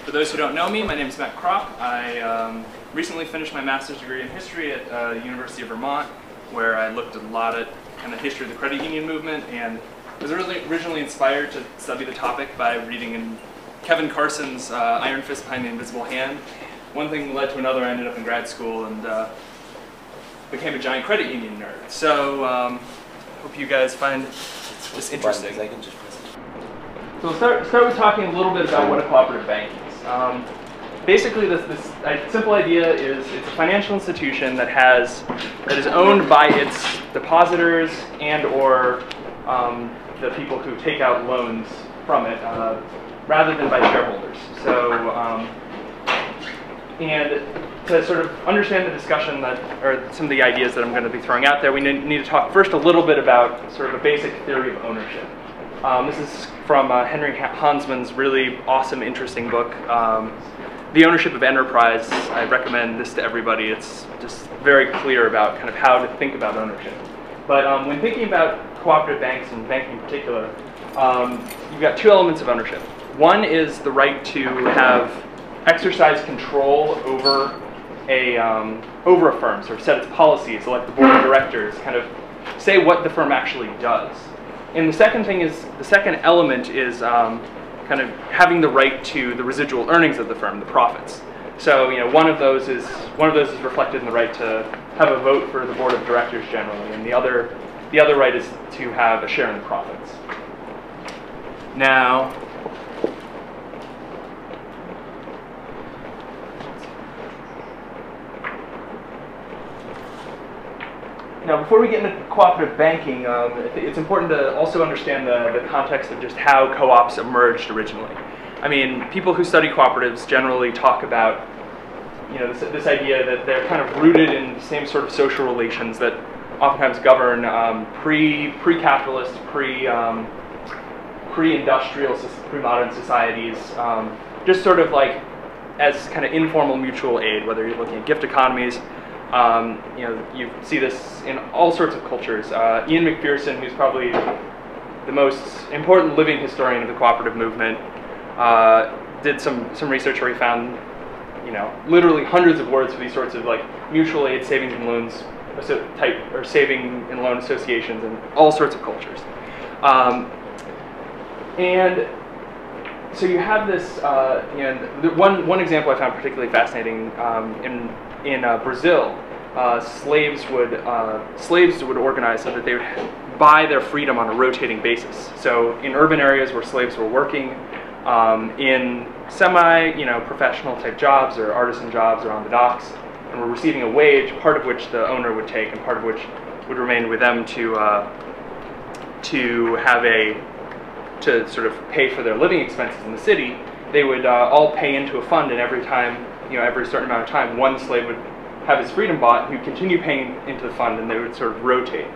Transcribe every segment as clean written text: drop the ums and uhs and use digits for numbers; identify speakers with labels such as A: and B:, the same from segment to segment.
A: For those who don't know me, my name is Matt Cropp. I recently finished my master's degree in history at the University of Vermont, where I looked a lot at kind of history of the credit union movement, and was originally inspired to study the topic by reading in Kevin Carson's Iron Fist Behind the Invisible Hand. One thing led to another. I ended up in grad school and became a giant credit union nerd. So hope you guys find this interesting. So we'll start with talking a little bit about what a cooperative bank is. Basically, this simple idea is it's a financial institution that is owned by its depositors and/or the people who take out loans from it, rather than by shareholders. So, and to sort of understand the discussion or some of the ideas that I'm going to be throwing out there, we need to talk first a little bit about sort of a basic theory of ownership. This is from Henry Hansman's really awesome, interesting book, The Ownership of Enterprise. I recommend this to everybody. It's just very clear about kind of how to think about ownership. But when thinking about cooperative banks and banking in particular, you've got two elements of ownership. One is the right to exercise control over a firm, sort of set its policies, elect the board of directors, kind of say what the firm actually does. And the second element is kind of having the right to the residual earnings of the firm, the profits. So, one of those is reflected in the right to have a vote for the board of directors generally, and the other right is to have a share in the profits. Now, before we get into cooperative banking, it's important to also understand the context of just how co-ops emerged originally. I mean, people who study cooperatives generally talk about, this idea that they're kind of rooted in the same sort of social relations that oftentimes govern pre-capitalist, pre-industrial, pre-modern societies, just sort of like as kind of informal mutual aid, whether you're looking at gift economies. You see this in all sorts of cultures. Ian McPherson, who's probably the most important living historian of the cooperative movement, did some research where he found, literally hundreds of words for these sorts of like mutual aid, savings and loans or saving and loan associations in all sorts of cultures. And so you have this, one example I found particularly fascinating in Brazil. Slaves would organize so that they would buy their freedom on a rotating basis. So in urban areas where slaves were working in professional type jobs or artisan jobs or on the docks, and were receiving a wage, part of which the owner would take and part of which would remain with them to sort of pay for their living expenses in the city. They would all pay into a fund, and every time, every certain amount of time, one slave would have his freedom bought, and he'd continue paying into the fund, and they would sort of rotate.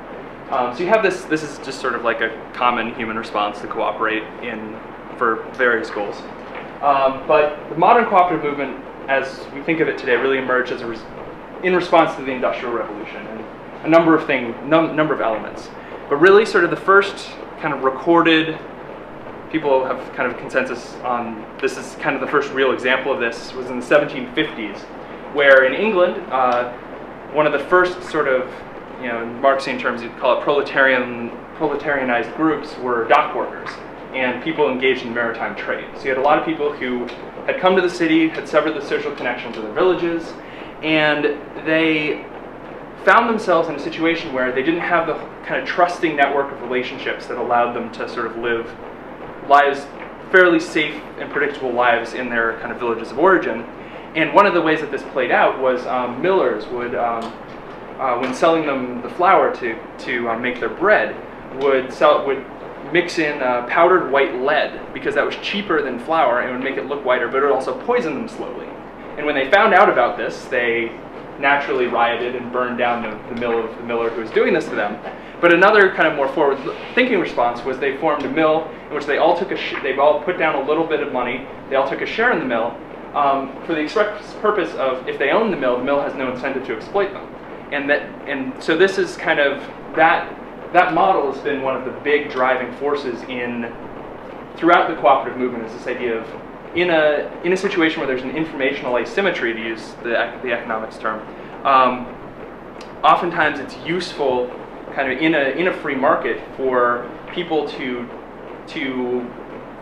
A: So you have this is just sort of like a common human response to cooperate for various goals. But the modern cooperative movement, as we think of it today, really emerged in response to the Industrial Revolution, and a number of elements. But really sort of the first kind of recorded, people have kind of consensus on this is kind of the first real example of this, was in the 1750s, where in England, one of the first sort of, in Marxian terms you'd call it proletarianized groups were dock workers and people engaged in maritime trade. So you had a lot of people who had come to the city, had severed the social connections of their villages, and they found themselves in a situation where they didn't have the kind of trusting network of relationships that allowed them to sort of live lives, fairly safe and predictable lives in their kind of villages of origin. And one of the ways that this played out was millers would, when selling them the flour to make their bread, would mix in powdered white lead, because that was cheaper than flour and would make it look whiter, but it would also poison them slowly. And when they found out about this, they naturally rioted and burned down the mill of the miller who was doing this to them. But another kind of more forward-thinking response was they formed a mill in which they all put down a little bit of money, they all took a share in the mill, for the express purpose of, if they own the mill has no incentive to exploit them. And so this is kind of, that model has been one of the big driving forces throughout the cooperative movement, is this idea of in a situation where there's an informational asymmetry, to use the economics term, oftentimes it's useful, kind of in a free market, for people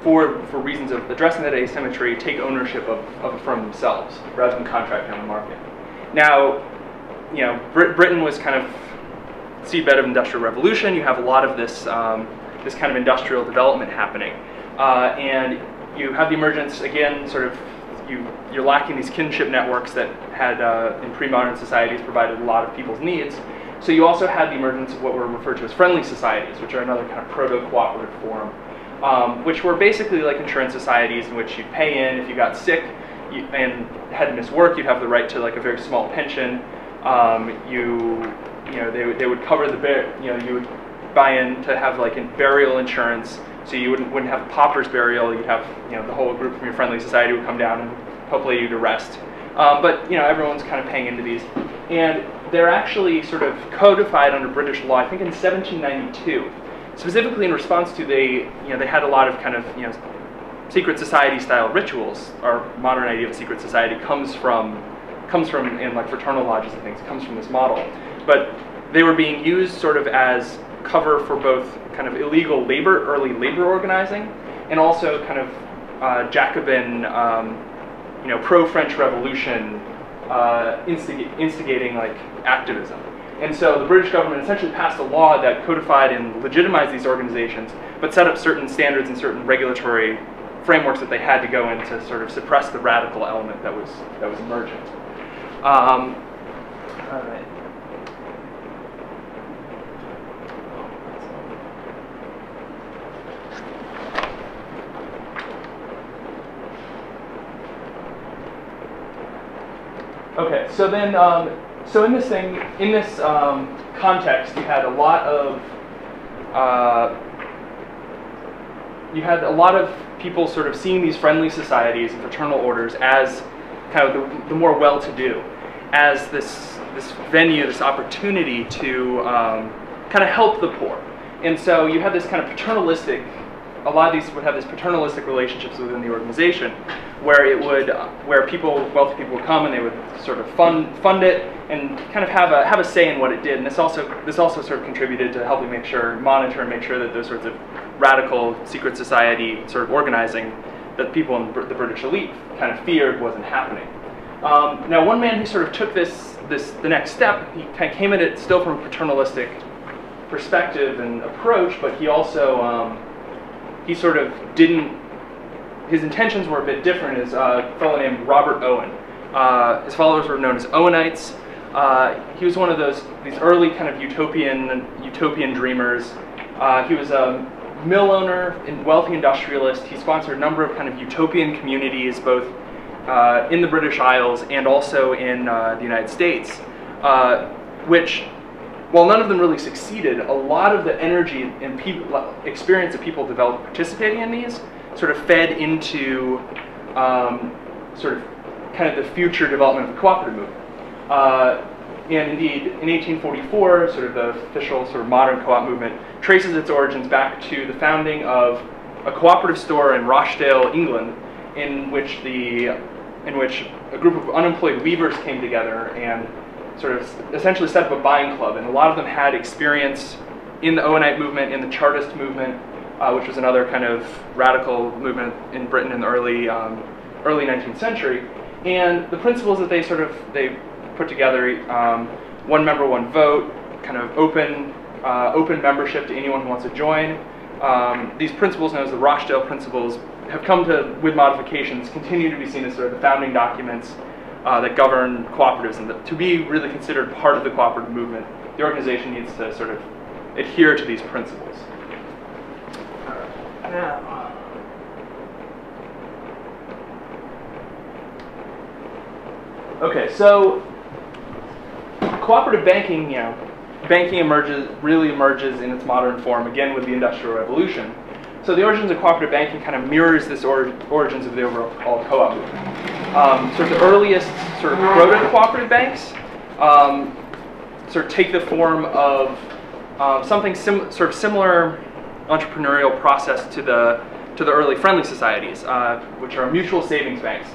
A: for reasons of addressing that asymmetry, take ownership of a firm themselves rather than contracting on the market. Now, Britain was kind of seedbed of industrial revolution. You have a lot of this this kind of industrial development happening, and you have the emergence again. Sort of, you're lacking these kinship networks that had in pre-modern societies provided a lot of people's needs. So you also had the emergence of what were referred to as friendly societies, which are another kind of proto-cooperative form, which were basically like insurance societies in which you'd pay in if you got sick and had to miss work. You'd have the right to like a very small pension. They would cover you would buy in to have like burial insurance, so you wouldn't have a pauper's burial. You'd have the whole group from your friendly society would come down and hopefully you'd arrest. But everyone's kind of paying into these, and they're actually sort of codified under British law, I think in 1792, specifically in response to they had a lot of kind of secret society style rituals. Our modern idea of a secret society comes from in like fraternal lodges and things. It comes from this model, but they were being used sort of as cover for both kind of illegal early labor organizing, and also kind of Jacobin, pro-French Revolution, instigating like activism. And so the British government essentially passed a law that codified and legitimized these organizations, but set up certain standards and certain regulatory frameworks that they had to go in to sort of suppress the radical element that was emergent. All right. Okay, so then, so in this context, you had a lot of people sort of seeing these friendly societies and fraternal orders as kind of the more well-to-do, as this venue, this opportunity to kind of help the poor. And so you had this kind of paternalistic. A lot of these would have this paternalistic relationships within the organization, where wealthy people would come and they would sort of fund it and kind of have a say in what it did. And this also sort of contributed to helping monitor and make sure that those sorts of radical secret society sort of organizing that people in the British elite kind of feared wasn't happening. Now, one man who sort of took the next step, he kind of came at it still from a paternalistic perspective and approach, but he also he sort of didn't. His intentions were a bit different. Is a fellow named Robert Owen. His followers were known as Owenites. He was one of these early kind of utopian dreamers. He was a mill owner and wealthy industrialist. He sponsored a number of kind of utopian communities, both in the British Isles and also in the United States, which, while none of them really succeeded, a lot of the energy and experience that people developed participating in these sort of fed into sort of kind of the future development of the cooperative movement. And indeed, in 1844, sort of the official sort of modern co-op movement traces its origins back to the founding of a cooperative store in Rochdale, England, in which a group of unemployed weavers came together and sort of essentially set up a buying club. And a lot of them had experience in the Owenite movement, in the Chartist movement, which was another kind of radical movement in Britain in the early 19th century. And the principles that they put together, one member, one vote, kind of open membership to anyone who wants to join. These principles, known as the Rochdale Principles, have come to, with modifications, continue to be seen as sort of the founding documents that govern cooperatives, and to be really considered part of the cooperative movement, the organization needs to sort of adhere to these principles. Now, okay, so cooperative banking, banking really emerges in its modern form again with the Industrial Revolution. So the origins of cooperative banking kind of mirrors this origins of the overall co-op movement. Sort of the earliest sort of proto-cooperative banks sort of take the form of something sort of similar entrepreneurial process to the to the early friendly societies, which are mutual savings banks.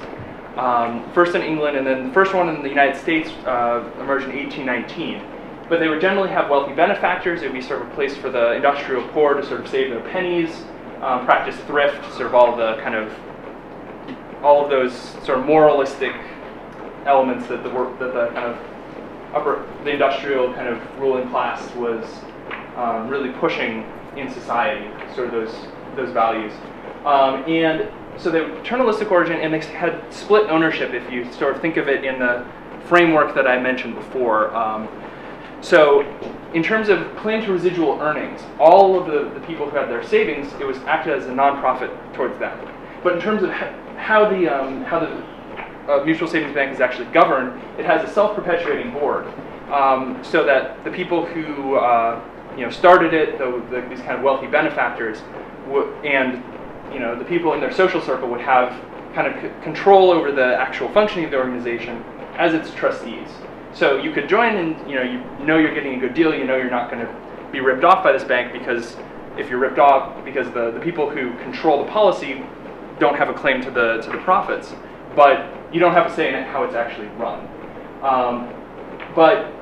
A: First in England, and then the first one in the United States emerged in 1819. But they would generally have wealthy benefactors. It would be sort of a place for the industrial poor to sort of save their pennies, practice thrift, sort of all of those sort of moralistic elements that the industrial kind of ruling class was really pushing in society, sort of those values. And so they were paternalistic origin, and they had split ownership, if you sort of think of it in the framework that I mentioned before. So in terms of claim to residual earnings, all of the people who had their savings, it was acted as a nonprofit towards them. But in terms of how the mutual savings bank is actually governed, it has a self-perpetuating board, so that the people who started it, these kind of wealthy benefactors, and the people in their social circle would have kind of control over the actual functioning of the organization as its trustees. So you could join, and you know you're getting a good deal. You know you're not going to be ripped off by this bank, because if you're ripped off, because the people who control the policy don't have a claim to the profits, but you don't have a say in it, how it's actually run. But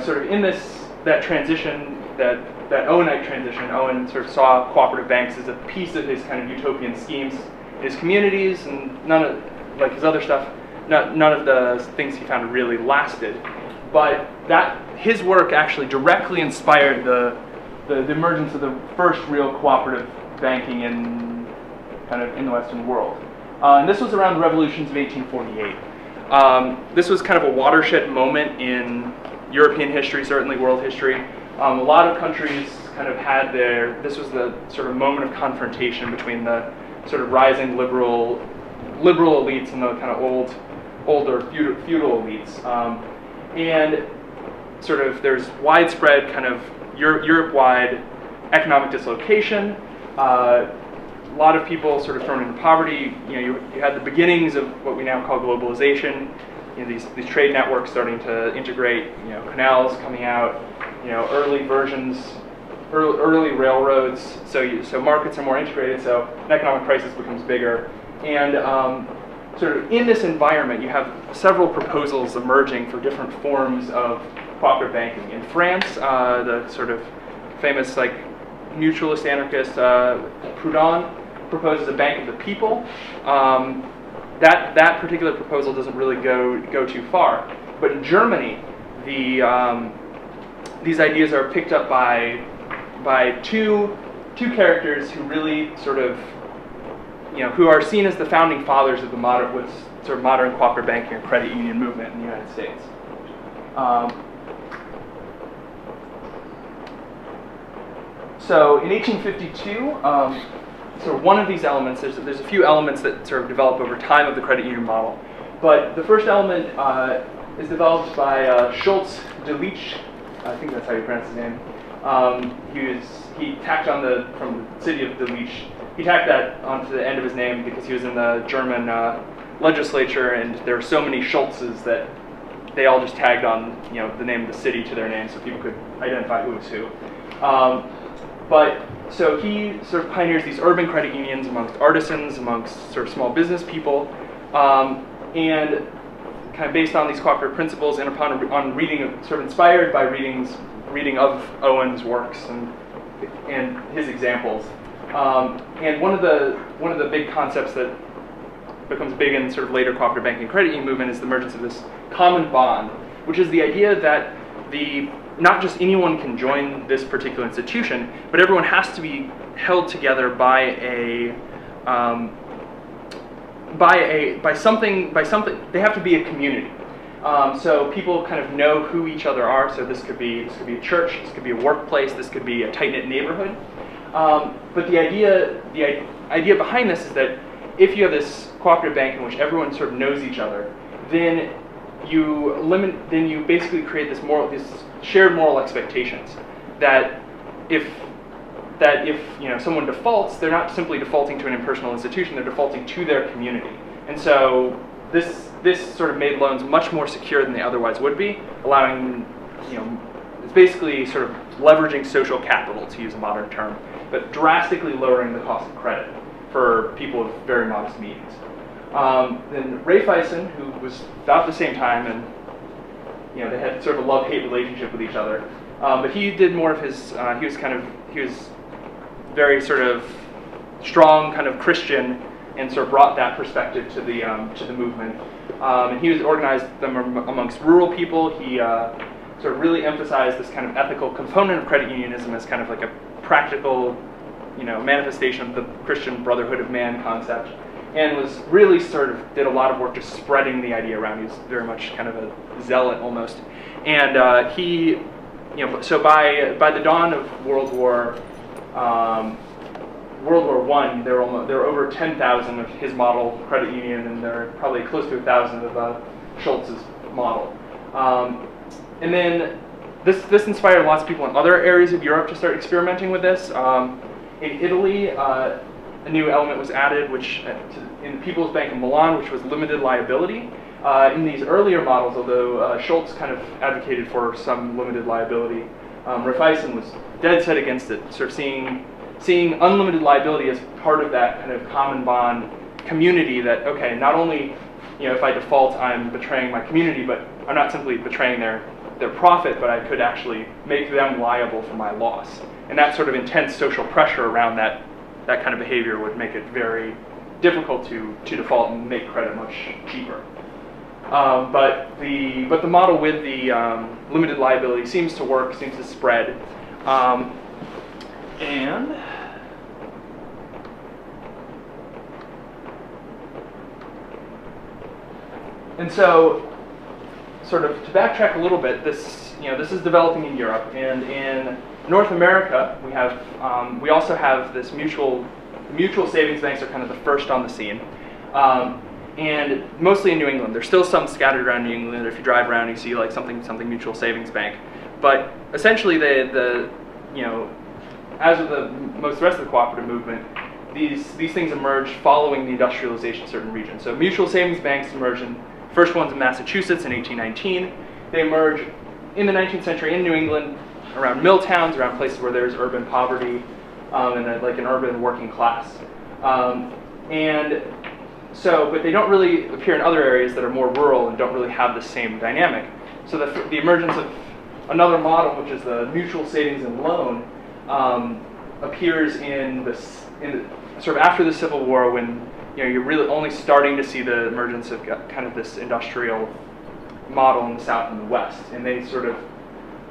A: sort of in that transition, that Owenite transition, Owen sort of saw cooperative banks as a piece of his kind of utopian schemes, his communities, and none of, like his other stuff, none of the things he found really lasted. But his work actually directly inspired the emergence of the first real cooperative banking in the Western world. And this was around the revolutions of 1848. This was kind of a watershed moment in European history, certainly world history. A lot of countries kind of had this was the sort of moment of confrontation between the sort of rising liberal elites and the kind of older feudal elites. And sort of there's widespread kind of Europe-wide economic dislocation. A lot of people sort of thrown into poverty. You had the beginnings of what we now call globalization. These trade networks starting to integrate. Canals coming out. Early railroads. So markets are more integrated. So an economic crisis becomes bigger. And sort of in this environment, you have several proposals emerging for different forms of cooperative banking. In France, the sort of famous mutualist anarchist Proudhon proposes a bank of the people. That particular proposal doesn't really go too far. But in Germany, these ideas are picked up by two characters who really sort of who are seen as the founding fathers of the modern cooperative banking or credit union movement in the United States. So in 1852, so one of these elements, there's a few elements that sort of develop over time of the credit union model, but the first element is developed by Schultz de Lich. I think that's how you pronounce his name. He tacked on from the city of de Lich. He tacked that onto the end of his name because he was in the German legislature, and there were so many Schultzes that they all just tagged on the name of the city to their name, so people could identify who was who. But so he sort of pioneers these urban credit unions amongst artisans, amongst sort of small business people, and kind of based on these cooperative principles and on reading, sort of inspired by reading of Owen's works and his examples. And one of the big concepts that becomes big in sort of later cooperative banking and credit union movement is the emergence of this common bond, which is the idea that not just anyone can join this particular institution, but everyone has to be held together by something. They have to be a community. So people kind of know who each other are. So this could be a church, this could be a workplace, this could be a tight-knit neighborhood. But the idea behind this is that if you have this cooperative bank in which everyone sort of knows each other, then you basically create this shared moral expectations that if someone defaults, they're not simply defaulting to an impersonal institution, they're defaulting to their community. And so this sort of made loans much more secure than they otherwise would be, allowing, it's basically sort of leveraging social capital, to use a modern term, but drastically lowering the cost of credit. for people with very modest means. Then Raiffeisen, who was about the same time, and they had sort of a love-hate relationship with each other. But he did more of his. He was very sort of strong, kind of Christian, and sort of brought that perspective to the movement. And he was organized them amongst rural people. He sort of really emphasized this kind of ethical component of credit unionism as kind of like a practical, manifestation of the Christian brotherhood of man concept, and was really sort of did a lot of work just spreading the idea around. He was very much kind of a zealot almost, and so by the dawn of World War I, there were over 10,000 of his model credit union, and there are probably close to 1,000 of Schultz's model. And then this inspired lots of people in other areas of Europe to start experimenting with this. In Italy, a new element was added, which in the People's Bank of Milan, which was limited liability. In these earlier models, although Schultz kind of advocated for some limited liability, Raiffeisen was dead set against it, sort of seeing unlimited liability as part of that kind of common bond community that, okay, not only if I default I'm betraying my community, but I'm not simply betraying their profit, but I could actually make them liable for my loss. And that sort of intense social pressure around that kind of behavior would make it very difficult to default and make credit much cheaper. But the model with the limited liability seems to work, seems to spread. And so, sort of to backtrack a little bit, this is developing in Europe, and in North America we also have this mutual savings banks are kind of the first on the scene, and mostly in New England. There's still some scattered around New England. If you drive around, you see like something mutual savings bank, but essentially as with most of the rest of the cooperative movement, these things emerged following the industrialization of certain regions. So mutual savings banks emerged first ones in Massachusetts in 1819. They emerge in the 19th century in New England, around mill towns, around places where there's urban poverty, and like an urban working class. But they don't really appear in other areas that are more rural and don't really have the same dynamic. So the emergence of another model, which is the mutual savings and loan, appears in sort of after the Civil War, when you're really only starting to see the emergence of kind of this industrial model in the South and the West, and they sort of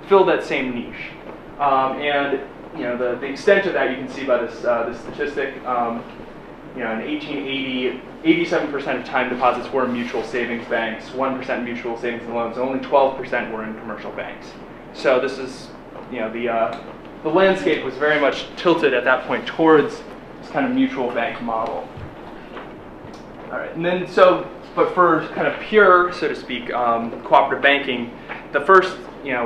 A: fill that same niche. The extent of that you can see by this statistic. In 1880, 87% of time deposits were in mutual savings banks, 1% mutual savings and loans, and only 12% were in commercial banks. So this is, the landscape was very much tilted at that point towards this kind of mutual bank model. All right, and then but for kind of pure, so to speak, cooperative banking, the first, in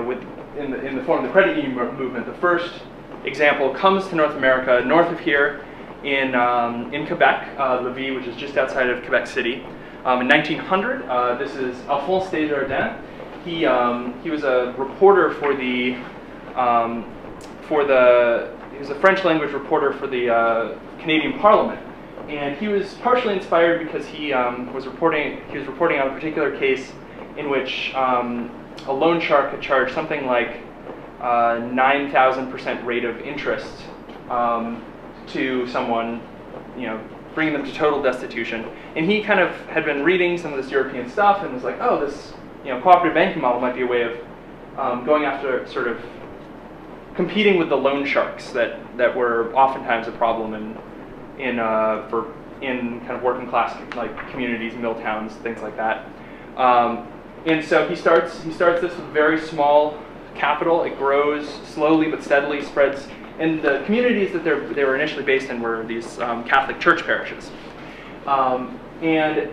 A: the form of the credit union movement, the first example comes to North America, north of here, in Quebec, Lévis, which is just outside of Quebec City. In 1900, this is Alphonse Desjardins. He was a reporter he was a French language reporter for the Canadian Parliament. And he was partially inspired because he was reporting on a particular case in which a loan shark had charged something like 9,000% rate of interest to someone, bringing them to total destitution. And he kind of had been reading some of this European stuff and was like, oh, this cooperative banking model might be a way of going after sort of competing with the loan sharks that were oftentimes a problem in kind of working class like communities, mill towns, things like that. And so he starts this with very small capital. It grows slowly but steadily, spreads. And the communities that they were initially based in were these Catholic church parishes. And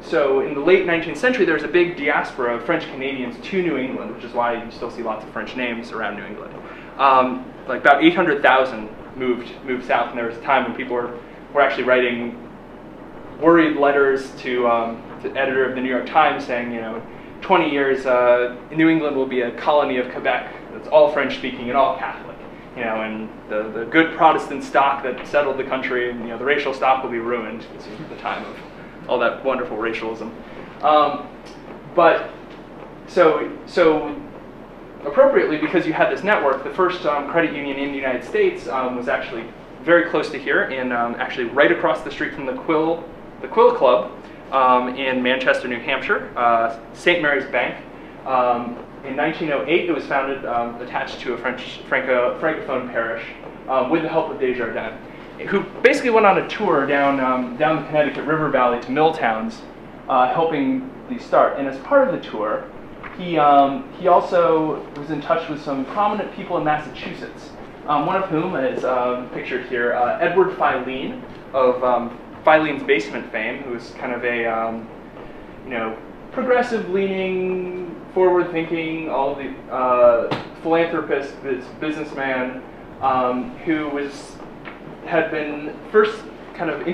A: so in the late 19th century, there was a big diaspora of French Canadians to New England, which is why you still see lots of French names around New England. Like about 800,000 moved south, and there was a time when people were actually writing worried letters to the editor of the New York Times saying, 20 years, New England will be a colony of Quebec that's all French speaking and all Catholic. and the good Protestant stock that settled the country, and the racial stock will be ruined. This is the time of all that wonderful racialism. But so appropriately, because you had this network, the first credit union in the United States was actually very close to here, and actually right across the street from the Quill Club in Manchester, New Hampshire, St. Mary's Bank. In 1908, it was founded attached to a Francophone parish with the help of Desjardins, who basically went on a tour down the Connecticut River Valley to mill towns, helping these start. And as part of the tour, he also was in touch with some prominent people in Massachusetts, one of whom is pictured here, Edward Filene of Filene's Basement fame, who was kind of a progressive-leaning, forward-thinking, all the philanthropist, this businessman, who had been first kind of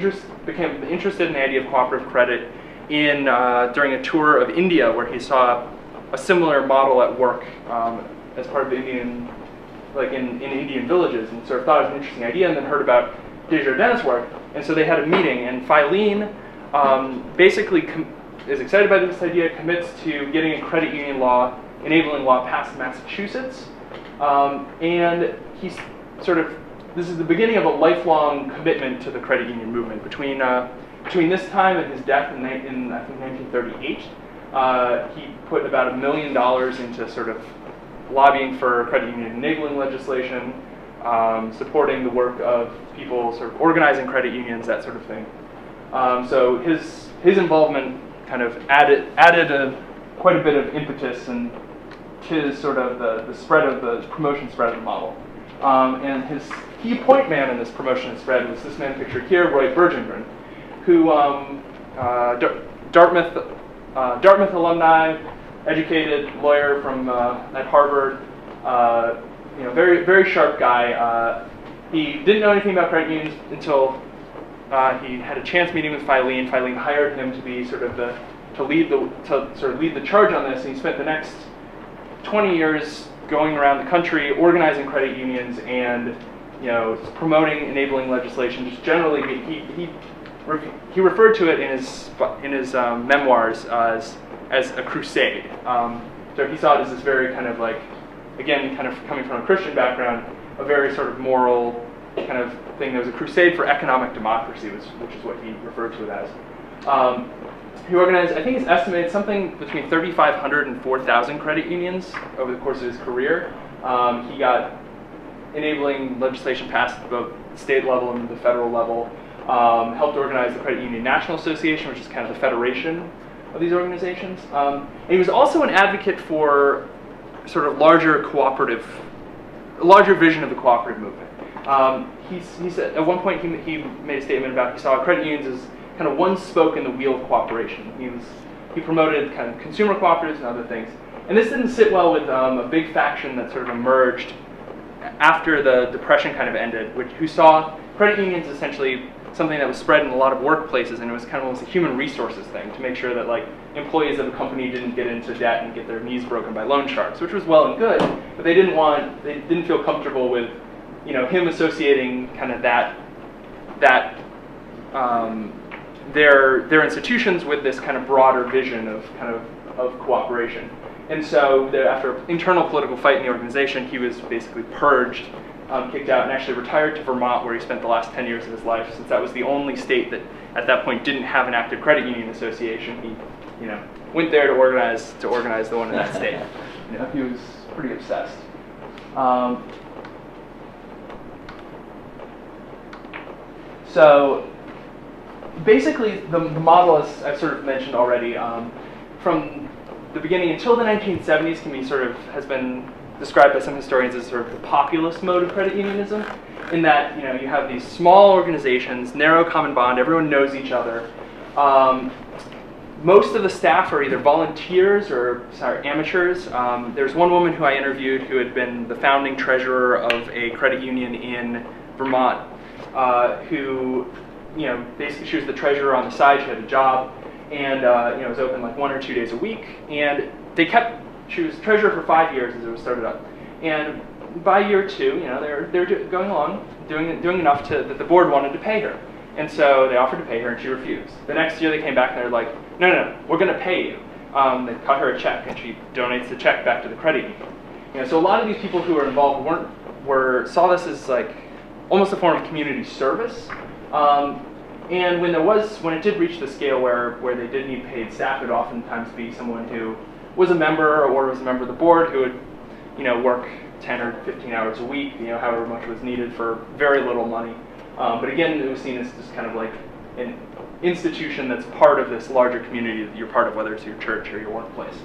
A: became interested in the idea of cooperative credit during a tour of India, where he saw a similar model at work as part of the Indian, in Indian villages, and sort of thought it was an interesting idea, and then heard about Desjardins' work, and so they had a meeting, and Filene basically is excited by this idea, commits to getting a credit union law, enabling law passed in Massachusetts, and he's this is the beginning of a lifelong commitment to the credit union movement. Between this time and his death in I think 1938, he put about $1 million into sort of lobbying for credit union enabling legislation, supporting the work of people sort of organizing credit unions, that sort of thing. So his involvement kind of added quite a bit of impetus and to sort of the promotion spread of the model. And his key point man in this promotion and spread was this man pictured here, Roy Bergengren, who Dartmouth alumni, educated lawyer from at Harvard, very very sharp guy. He didn't know anything about credit unions until he had a chance meeting with Filene. Filene hired him to be to lead the charge on this, and he spent the next 20 years going around the country organizing credit unions and promoting enabling legislation. Just generally, he referred to it in his memoirs as a crusade. So he saw it as this very kind of again, kind of coming from a Christian background, a very sort of moral kind of thing. There was a crusade for economic democracy, which is what he referred to it as. He organized, I think it's estimated, something between 3,500 and 4,000 credit unions over the course of his career. He got enabling legislation passed at both the state level and the federal level. Helped organize the Credit Union National Association, which is kind of the federation of these organizations. And he was also an advocate for sort of larger vision of the cooperative movement. He said at one point he made a statement about he saw credit unions as kind of one spoke in the wheel of cooperation. He promoted kind of consumer cooperatives and other things. And this didn't sit well with a big faction that sort of emerged after the Depression kind of ended, who saw credit unions essentially something that was spread in a lot of workplaces, and it was kind of almost a human resources thing to make sure that employees of a company didn't get into debt and get their knees broken by loan sharks, which was well and good, but they didn't feel comfortable with him associating kind of their institutions with this kind of broader vision of cooperation. And so after internal political fight in the organization, he was basically purged, kicked out, and actually retired to Vermont, where he spent the last 10 years of his life, since that was the only state that at that point didn't have an active credit union association. He went there to organize the one in that state. He was pretty obsessed. So basically, the model, as I've sort of mentioned already, from the beginning until the 1970s has been described by some historians as sort of the populist mode of credit unionism, in that you have these small organizations, narrow common bond, everyone knows each other. Most of the staff are either volunteers or amateurs. There's one woman who I interviewed who had been the founding treasurer of a credit union in Vermont, who basically she was the treasurer on the side. She had a job, and it was open 1 or 2 days a week. And she was treasurer for 5 years as it was started up. And by year 2, you know, they're going along, doing enough that the board wanted to pay her. And so they offered to pay her, and she refused. The next year they came back and they're like, no, we're going to pay you. They cut her a check, and she donates the check back to the credit union. You know, so a lot of these people who were involved saw this as like almost a form of community service. And when it did reach the scale where they did need paid staff, it would oftentimes be someone who was a member or was a member of the board who would, you know, work 10 or 15 hours a week, you know, however much was needed for very little money. But again, it was seen as just kind of like an institution that's part of this larger community that you're part of, whether it's your church or your workplace.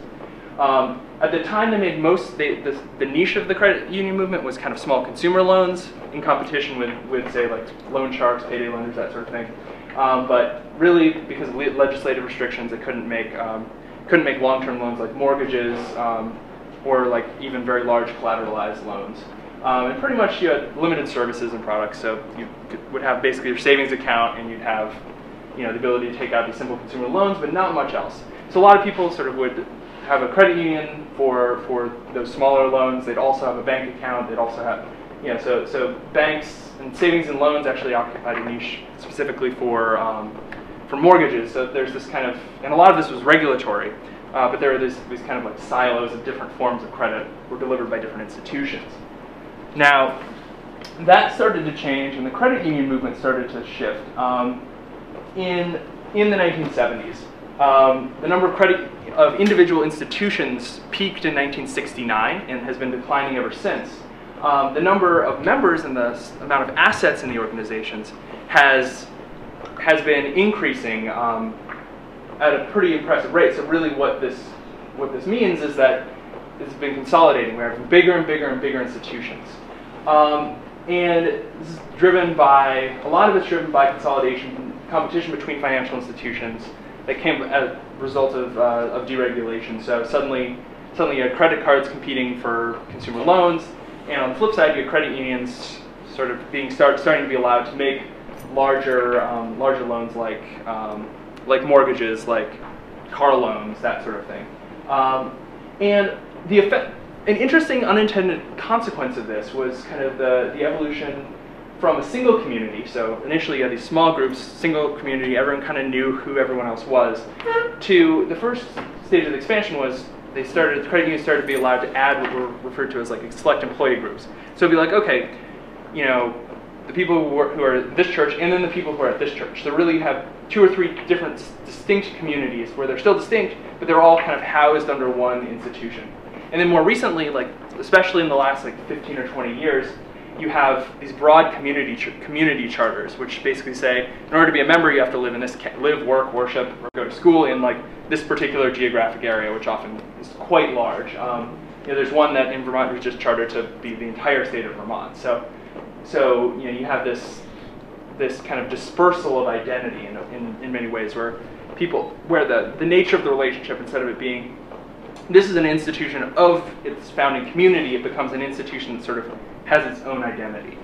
A: At the time, they made the niche of the credit union movement was kind of small consumer loans in competition with say like loan sharks, payday lenders, that sort of thing. But really, because of legislative restrictions, it couldn't make long-term loans like mortgages or like even very large collateralized loans. And pretty much you had limited services and products, so you would have basically your savings account, and you'd have, you know, the ability to take out these simple consumer loans, but not much else. So a lot of people sort of would have a credit union for those smaller loans. They'd also have a bank account. They'd also have, you know, so banks and savings and loans actually occupied a niche specifically for mortgages. So there's this kind of, and a lot of this was regulatory, but there are these kind of like silos of different forms of credit were delivered by different institutions. Now, that started to change, and the credit union movement started to shift in the 1970s. The number of individual institutions peaked in 1969 and has been declining ever since. The number of members and the amount of assets in the organizations has been increasing at a pretty impressive rate. So really, what this means is that it's been consolidating. We're having bigger and bigger and bigger institutions. And this is driven by, a lot of it's driven by consolidation, competition between financial institutions that came as a result of deregulation. So suddenly you had credit cards competing for consumer loans, and on the flip side, you had credit unions sort of starting to be allowed to make larger loans like mortgages, like car loans, that sort of thing. And an interesting unintended consequence of this was kind of the evolution from a single community. So initially you had these small groups, single community, everyone kind of knew who everyone else was, to the first stage of the expansion was the credit unions started to be allowed to add what were referred to as like select employee groups. So it'd be like, okay, you know, the people who are at this church and then the people who are at this church. So really you have 2 or 3 different distinct communities where they're still distinct, but they're all kind of housed under one institution. And then more recently, like especially in the last like 15 or 20 years, you have these broad community charters, which basically say, in order to be a member, you have to live, work, worship, or go to school in like this particular geographic area, which often is quite large. You know, there's one that in Vermont was just chartered to be the entire state of Vermont. So you know, you have this kind of dispersal of identity in many ways, where the nature of the relationship, instead of it being this is an institution of its founding community, it becomes an institution that sort of has its own identity.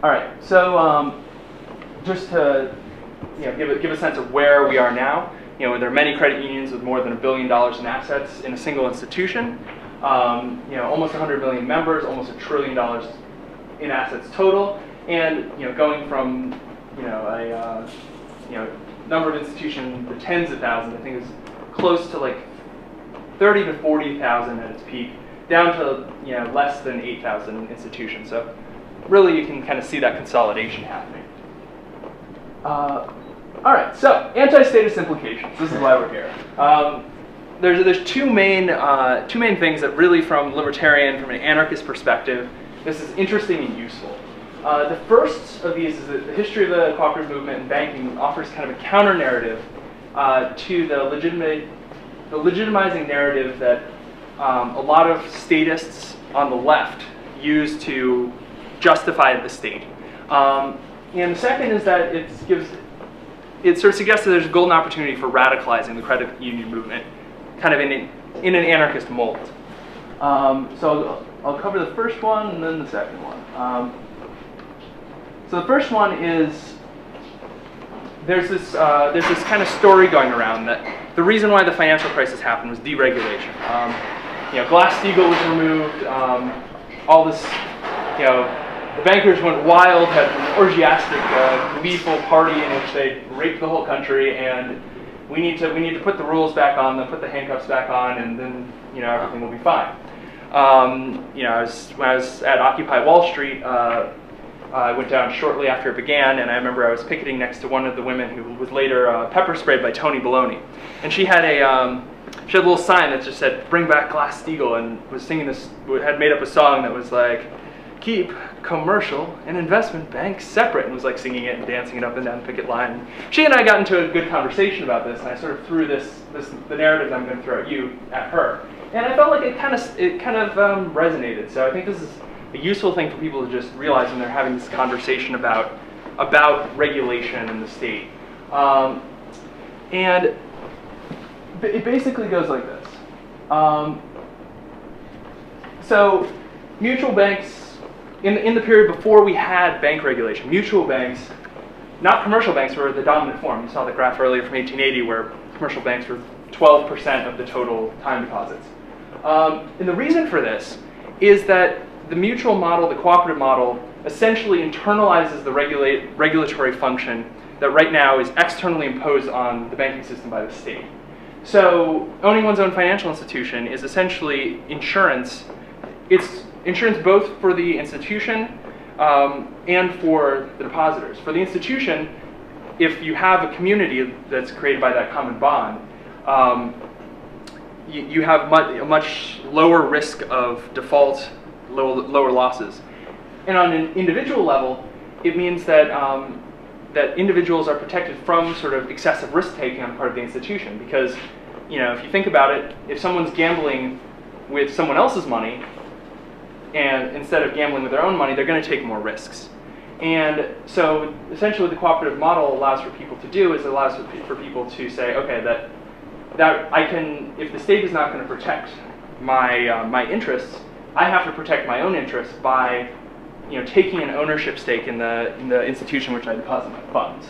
A: All right, so just to give a sense of where we are now, you know, there are many credit unions with more than $1 billion in assets in a single institution. You know, almost 100 million members, almost $1 trillion in assets total, and you know, going from a number of institutions, the tens of thousands, I think is close to like 30 to 40,000 at its peak, down to less than 8,000 institutions. So really, you can kind of see that consolidation happening. All right, so anti-status implications. This is why we're here. There's two main things that really, from an anarchist perspective, this is interesting and useful. The first of these is that the history of the cooperative movement and banking offers kind of a counter-narrative to the legitimizing narrative that a lot of statists on the left use to justify the state. And the second is that it sort of suggests that there's a golden opportunity for radicalizing the credit union movement, kind of in an anarchist mold. So I'll cover the first one and then the second one. So the first one is there's this kind of story going around that the reason why the financial crisis happened was deregulation. Glass-Steagall was removed. All this, the bankers went wild, had an orgiastic, gleeful party in which they raped the whole country, and we need to put the rules back on them, put the handcuffs back on, and then everything will be fine. When I was at Occupy Wall Street, I went down shortly after it began, and I remember I was picketing next to one of the women who was later pepper sprayed by Tony Baloney, and she had a little sign that just said "Bring back Glass-Steagall," and was singing this, had made up a song that was like, "Keep commercial and investment banks separate," and was like singing it and dancing it up and down the picket line. She and I got into a good conversation about this, and I sort of threw the narrative that I'm going to throw at her, and I felt like it kind of resonated. So I think this is a useful thing for people to just realize when they're having this conversation about regulation in the state. And it basically goes like this. So mutual banks, in the period before we had bank regulation, mutual banks, not commercial banks, were the dominant form. You saw the graph earlier from 1880 where commercial banks were 12% of the total time deposits. And the reason for this is that the mutual model, the cooperative model, essentially internalizes the regulatory function that right now is externally imposed on the banking system by the state. So owning one's own financial institution is essentially insurance. It's insurance both for the institution and for the depositors. For the institution, if you have a community that's created by that common bond, you have a much lower risk of default, lower losses. And on an individual level, it means that that individuals are protected from sort of excessive risk-taking on the part of the institution. Because, if you think about it, if someone's gambling with someone else's money, and instead of gambling with their own money, they're going to take more risks. And so essentially what the cooperative model allows for people to do is it allows for people to say, okay, that I can, if the state is not going to protect my interests, I have to protect my own interests by taking an ownership stake in the institution which I deposit my funds.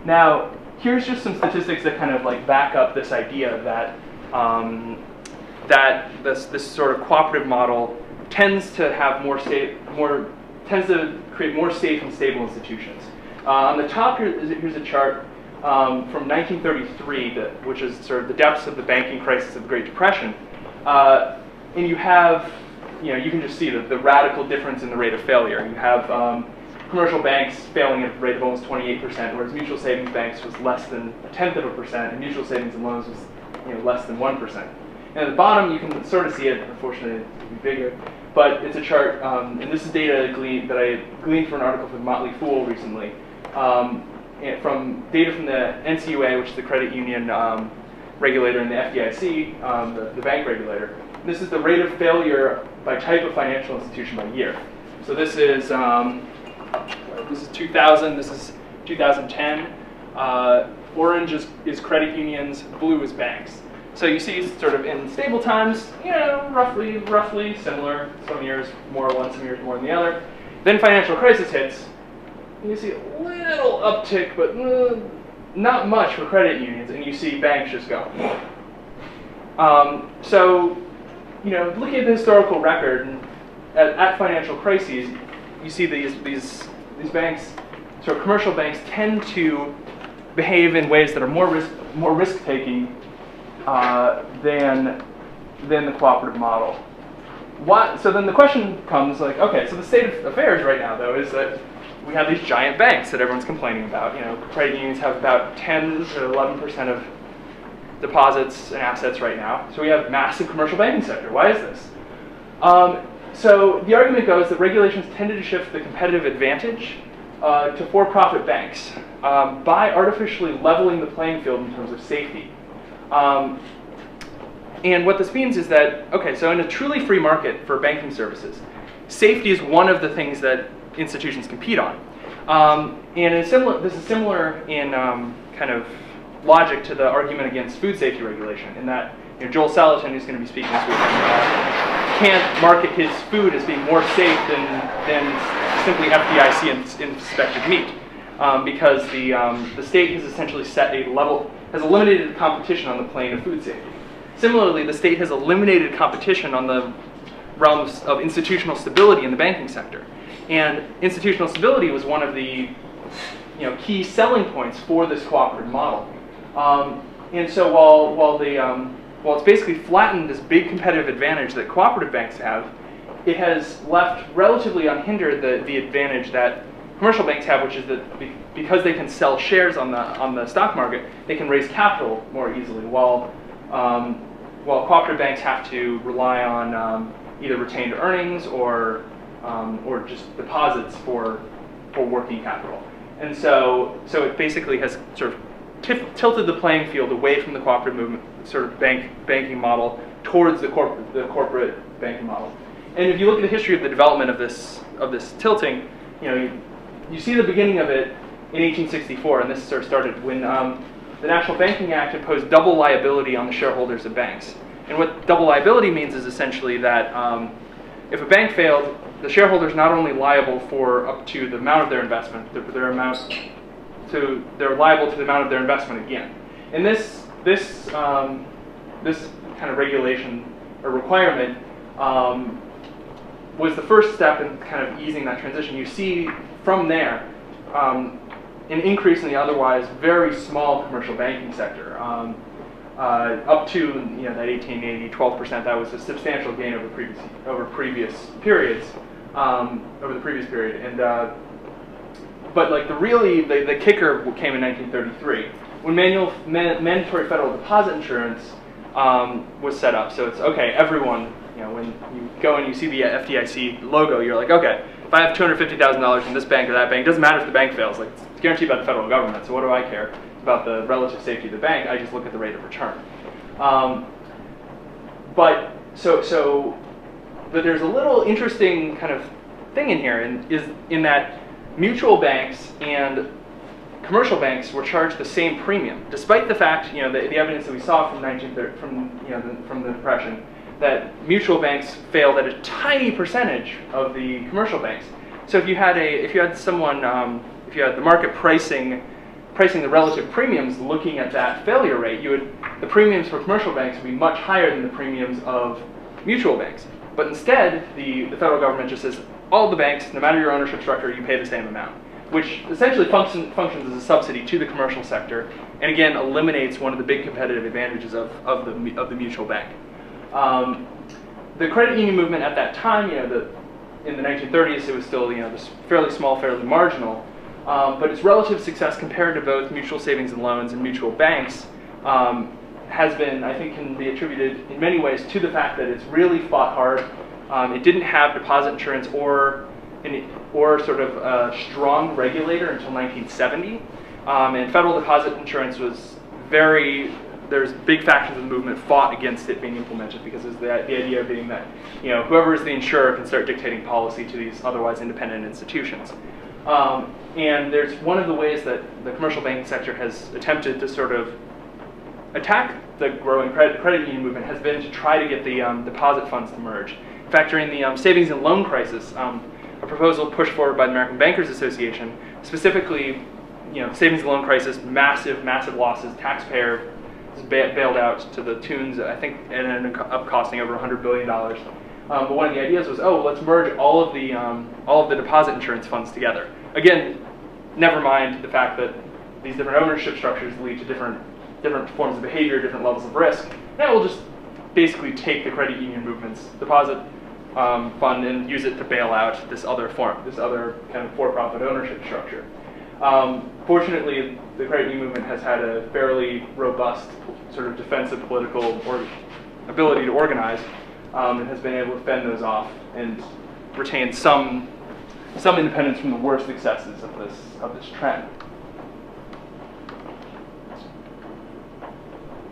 A: Now, here's just some statistics that kind of like back up this idea that this sort of cooperative model tends to have tends to create more safe and stable institutions. On the top here's a chart from 1933, which is sort of the depths of the banking crisis of the Great Depression, and you have, you can just see the radical difference in the rate of failure. You have commercial banks failing at a rate of almost 28%, whereas mutual savings banks was less than 1/10%, and mutual savings and loans was less than 1%. And at the bottom, you can sort of see it. Unfortunately, it's be bigger, but it's a chart, and this is data that I gleaned from an article from Motley Fool recently. From data from the NCUA, which is the credit union regulator, and the FDIC, the bank regulator. This is the rate of failure by type of financial institution by year. So this is 2000. This is 2010. Orange is credit unions. Blue is banks. So you see, sort of in stable times, roughly similar. Some years more one, some years more than the other. Then financial crisis hits. You see a little uptick, but not much for credit unions, and you see banks just go. So, looking at the historical record, and at financial crises, you see these banks, sort of commercial banks, tend to behave in ways that are more risk-taking than the cooperative model. So then the question comes like, okay, so the state of affairs right now, though, is that we have these giant banks that everyone's complaining about. Credit unions have about 10 to 11% of deposits and assets right now. So we have massive commercial banking sector. Why is this? So the argument goes that regulations tended to shift the competitive advantage to for-profit banks by artificially leveling the playing field in terms of safety. And what this means is that, okay, so in a truly free market for banking services, safety is one of the things that institutions compete on. And this is similar in kind of logic to the argument against food safety regulation, in that Joel Salatin, who's going to be speaking this weekend, can't market his food as being more safe than simply FDIC inspected meat, because the state has essentially set a level, has eliminated competition on the plane of food safety. Similarly, the state has eliminated competition on the realms of institutional stability in the banking sector. And institutional stability was one of the key selling points for this cooperative model. And so while it's basically flattened this big competitive advantage that cooperative banks have, it has left relatively unhindered the advantage that commercial banks have, which is that because they can sell shares on the stock market, they can raise capital more easily, while cooperative banks have to rely on either retained earnings or just deposits for working capital. And so it basically has sort of tilted the playing field away from the cooperative movement, sort of banking model, towards the corporate banking model. And if you look at the history of the development of this tilting, you see the beginning of it in 1864, and this sort of started when the National Banking Act imposed double liability on the shareholders of banks. And what double liability means is essentially that if a bank failed, the shareholder is not only liable for up to the amount of their investment, they're liable to the amount of their investment again. And this kind of regulation or requirement was the first step in kind of easing that transition. You see from there an increase in the otherwise very small commercial banking sector. Up to that 1880, 12%, that was a substantial gain over previous periods, over the previous period. And but like the kicker came in 1933 when mandatory federal deposit insurance was set up. So it's okay, everyone. When you go and you see the FDIC logo, you're like, okay, if I have $250,000 in this bank or that bank, it doesn't matter if the bank fails. Like, it's guaranteed by the federal government. So what do I care about the relative safety of the bank? I just look at the rate of return. But there's a little interesting kind of thing in here, in that mutual banks and commercial banks were charged the same premium, despite the fact, the evidence that we saw from the Depression, that mutual banks failed at a tiny percentage of the commercial banks. So if you had the market pricing the relative premiums, looking at that failure rate, the premiums for commercial banks would be much higher than the premiums of mutual banks. But instead, the federal government just says, all the banks, no matter your ownership structure, you pay the same amount, which essentially functions as a subsidy to the commercial sector, and again eliminates one of the big competitive advantages of the mutual bank. The credit union movement at that time, in the 1930s, it was still this fairly small, fairly marginal, but its relative success compared to both mutual savings and loans and mutual banks has been, I think, can be attributed in many ways to the fact that it's really fought hard. It didn't have deposit insurance or sort of a strong regulator until 1970, and federal deposit insurance was there's big factions of the movement fought against it being implemented, because the idea being that whoever is the insurer can start dictating policy to these otherwise independent institutions. And there's one of the ways that the commercial banking sector has attempted to sort of attack the growing credit union movement has been to try to get the deposit funds to merge. In fact, during the savings and loan crisis, a proposal pushed forward by the American Bankers Association, specifically, savings and loan crisis, massive losses, taxpayer bailed out to the tunes, I think, and ended up costing over $100 billion. But one of the ideas was, let's merge all of the deposit insurance funds together. Again, never mind the fact that these different ownership structures lead to different forms of behavior, different levels of risk. Now we'll just basically take the credit union movement's deposit fund and use it to bail out this other kind of for-profit ownership structure. Fortunately, the credit union movement has had a fairly robust sort of defensive political ability to organize, and has been able to fend those off and retain some independence from the worst excesses of this trend.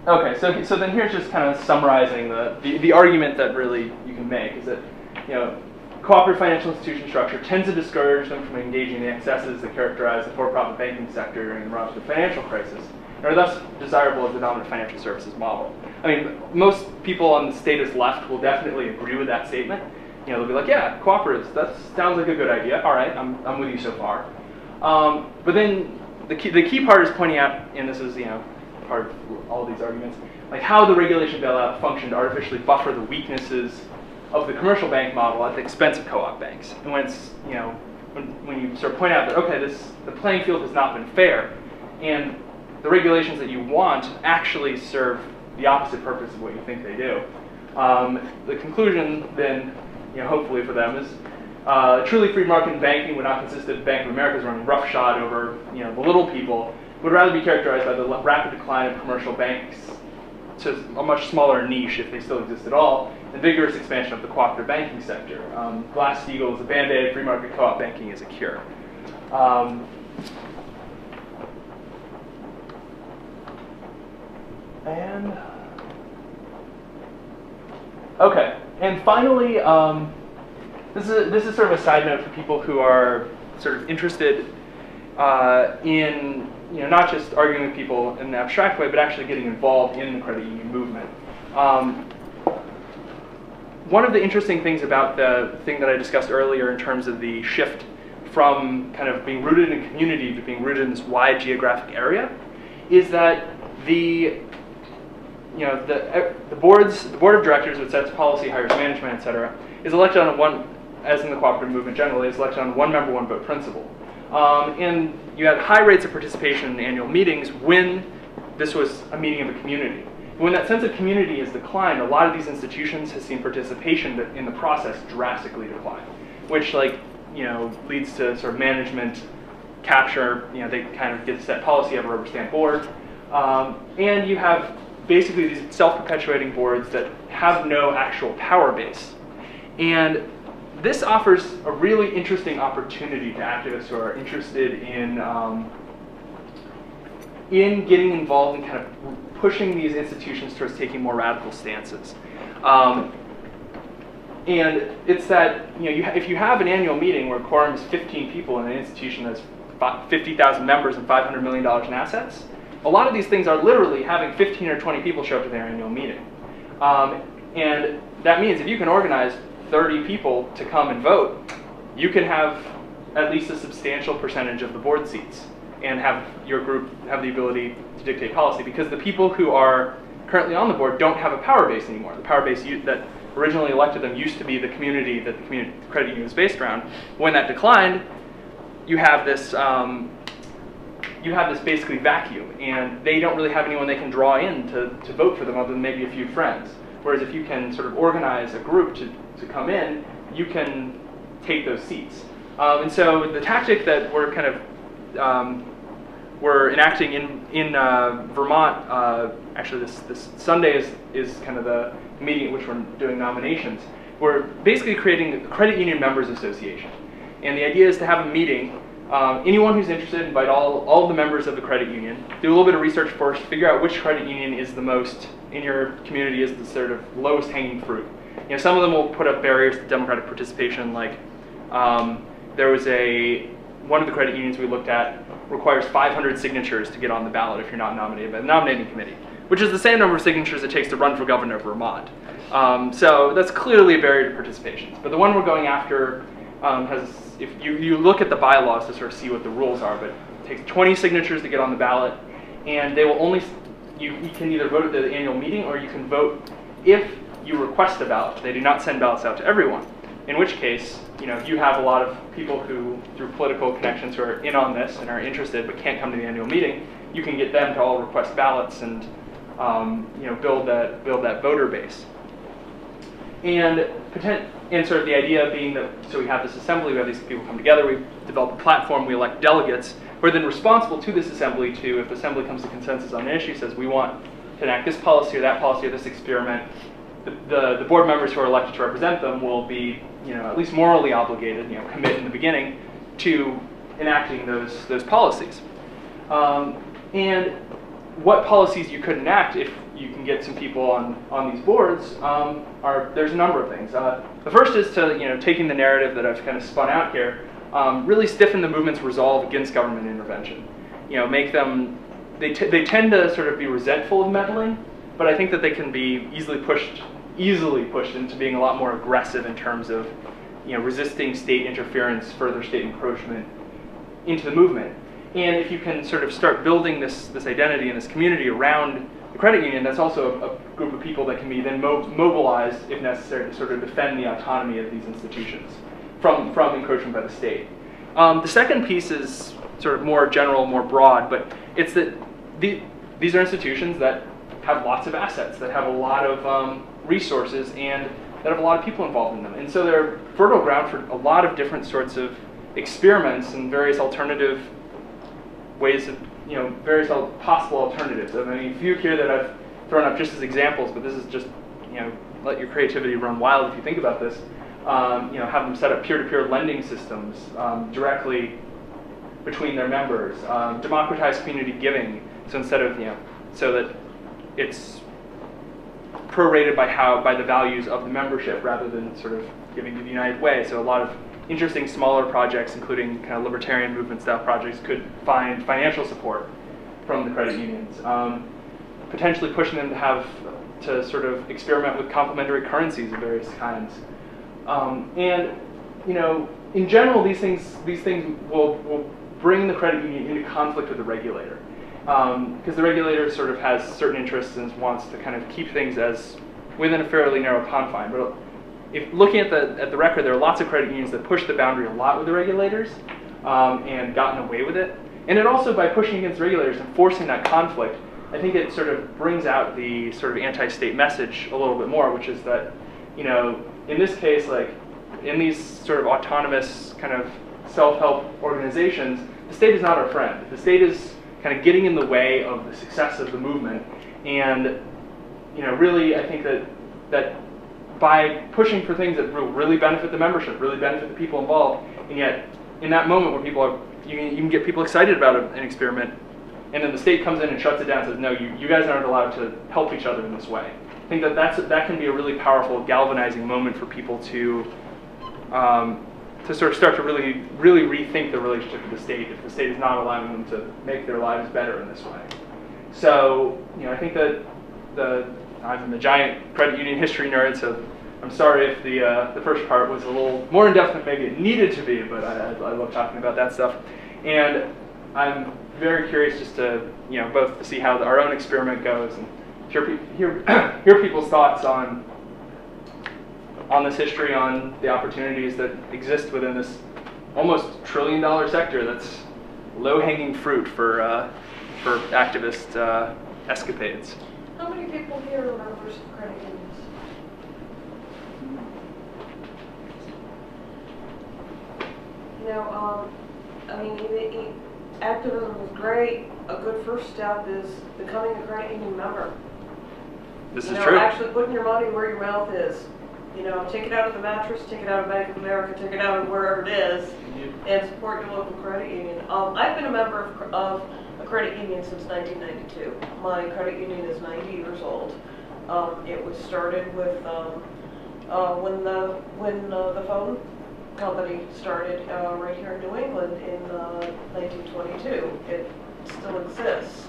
A: Okay, so then here's just kind of summarizing the argument that really you can make is that cooperative financial institution structure tends to discourage them from engaging in the excesses that characterize the for-profit banking sector during the run of the financial crisis, and are thus desirable as the dominant financial services model. I mean, most people on the statist left will definitely agree with that statement, they'll be like, yeah, cooperatives, that sounds like a good idea. All right, I'm with you so far. But then the key part is pointing out, and this is part of all these arguments, like how the regulation bailout functioned to artificially buffer the weaknesses of the commercial bank model at the expense of co-op banks. And when it's when you sort of point out that the playing field has not been fair, and the regulations that you want actually serve the opposite purpose of what you think they do. The conclusion then, hopefully for them, is truly free market banking would not consist of Bank of America's running roughshod over the little people. Would rather be characterized by the rapid decline of commercial banks to a much smaller niche, if they still exist at all, and vigorous expansion of the cooperative banking sector. Glass-Steagall is a band-aid, free market co-op banking is a cure. Okay, and finally, this is sort of a side note for people who are sort of interested in not just arguing with people in an abstract way, but actually getting involved in the credit union movement. One of the interesting things about the thing that I discussed earlier in terms of the shift from kind of being rooted in community to being rooted in this wide geographic area is that the board of directors, which sets policy, hires management, etc., is elected on one, as in the cooperative movement generally, is elected on a one member, one vote principle. And you had high rates of participation in annual meetings when this was a meeting of the community. When that sense of community has declined, a lot of these institutions have seen participation in the process drastically decline, which leads to sort of management capture. They kind of get to set policy, have a rubber stamp board, and you have basically these self-perpetuating boards that have no actual power base. And this offers a really interesting opportunity to activists who are interested in getting involved in kind of pushing these institutions towards taking more radical stances. And it's that if you have an annual meeting where quorum is 15 people in an institution that's 50,000 members and $500 million in assets, a lot of these things are literally having 15 or 20 people show up to their annual meeting. And that means if you can organize 30 people to come and vote, you can have at least a substantial percentage of the board seats and have your group have the ability to dictate policy, because the people who are currently on the board don't have a power base anymore. The power base that originally elected them used to be the community that the credit union was based around. When that declined, you have this basically vacuum, and they don't really have anyone they can draw in to vote for them other than maybe a few friends. Whereas if you can sort of organize a group to come in, you can take those seats. And so the tactic that we're kind of we're enacting in Vermont, actually this Sunday is kind of the meeting at which we're doing nominations. We're basically creating a credit union members association. And the idea is to have a meeting. Anyone who's interested, invite all the members of the credit union, do a little bit of research first, figure out which credit union is the most, in your community, is the sort of lowest hanging fruit. Some of them will put up barriers to democratic participation, like there was one of the credit unions we looked at requires 500 signatures to get on the ballot if you're not nominated by the nominating committee, which is the same number of signatures it takes to run for governor of Vermont. So that's clearly a barrier to participation. But the one we're going after if you look at the bylaws to sort of see what the rules are, but it takes 20 signatures to get on the ballot, and they will only, you can either vote at the annual meeting or you can vote if you request a ballot. They do not send ballots out to everyone, in which case, you have a lot of people who, through political connections, who are in on this and are interested but can't come to the annual meeting. You can get them to all request ballots and build that voter base. And sort of the idea being that, so we have this assembly, we have these people come together, we develop a platform, we elect delegates, who are then responsible to this assembly to, if the assembly comes to consensus on an issue, says we want to enact this policy or that policy or this experiment, the board members who are elected to represent them will be, at least morally obligated, commit in the beginning to enacting those policies. And what policies you could enact if you can get some people on these boards there's a number of things. The first is to taking the narrative that I've kind of spun out here, really stiffen the movement's resolve against government intervention. Make them they tend to sort of be resentful of meddling, but I think that they can be easily pushed easily pushed into being a lot more aggressive in terms of, resisting state interference, further state encroachment into the movement. And if you can sort of start building this identity and this community around the credit union, that's also a group of people that can be then mobilized, if necessary, to sort of defend the autonomy of these institutions from encroachment by the state. The second piece is sort of more general, more broad, but it's that these are institutions that have lots of assets, that have a lot of resources, and that have a lot of people involved in them. And so they're fertile ground for a lot of different sorts of experiments and various alternative ways of, various possible alternatives. I mean, a few here that I've thrown up just as examples, but this is just, let your creativity run wild if you think about this. Have them set up peer-to-peer lending systems directly between their members, democratize community giving. So instead of, so that it's prorated by the values of the membership rather than sort of giving to the United Way. So a lot of interesting smaller projects, including kind of libertarian movement style projects, could find financial support from the credit unions. Potentially pushing them to sort of experiment with complementary currencies of various kinds. And in general, these things will bring the credit union into conflict with the regulator. Because the regulator sort of has certain interests and wants to kind of keep things as within a fairly narrow confine. But if looking at the record, there are lots of credit unions that push the boundary a lot with the regulators and gotten away with it. And it also, by pushing against regulators and forcing that conflict, I think it sort of brings out the sort of anti-state message a little bit more, which is that, in this case, like in these sort of autonomous kind of self-help organizations, the state is not our friend. The state is kind of getting in the way of the success of the movement. And, really, I think that by pushing for things that will really benefit the membership, really benefit the people involved, and yet in that moment where people are, you can get people excited about an experiment, and then the state comes in and shuts it down and says, no, you guys aren't allowed to help each other in this way. I think that can be a really powerful galvanizing moment for people to sort of start to really rethink the relationship with the state if the state is not allowing them to make their lives better in this way. So, I think that I'm a giant credit union history nerd, so I'm sorry if the first part was a little more in-depth than maybe it needed to be, but I love talking about that stuff. And I'm very curious just to, both to see how our own experiment goes and hear people's thoughts on this history, on the opportunities that exist within this almost $1 trillion sector that's low-hanging fruit for activist escapades.
B: How many people here are members of credit unions? Activism is great. A good first step is becoming a credit union member.
A: This is true.
B: Actually putting your money where your mouth is. Take it out of the mattress, take it out of Bank of America, take it out of wherever it is, and support your local credit union. I've been a member of a credit union since 1992. My credit union is 90 years old. It was started with when the phone company started right here in New England in 1922. It still exists.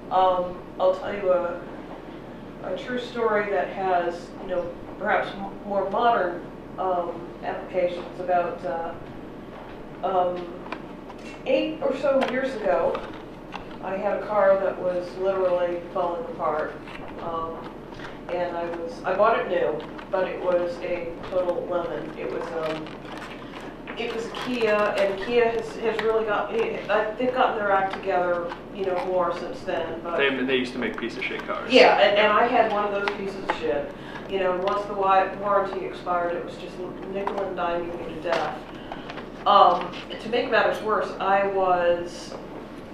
B: I'll tell you a true story that has, perhaps more modern applications. About 8 or so years ago, I had a car that was literally falling apart, and I bought it new, but it was a total lemon. It was a Kia, and Kia has really they've gotten their act together, more since then. But
A: they used to make piece of shit cars.
B: Yeah, and I had one of those pieces of shit. And once the warranty expired, it was just nickel and diming me to death. To make matters worse, I was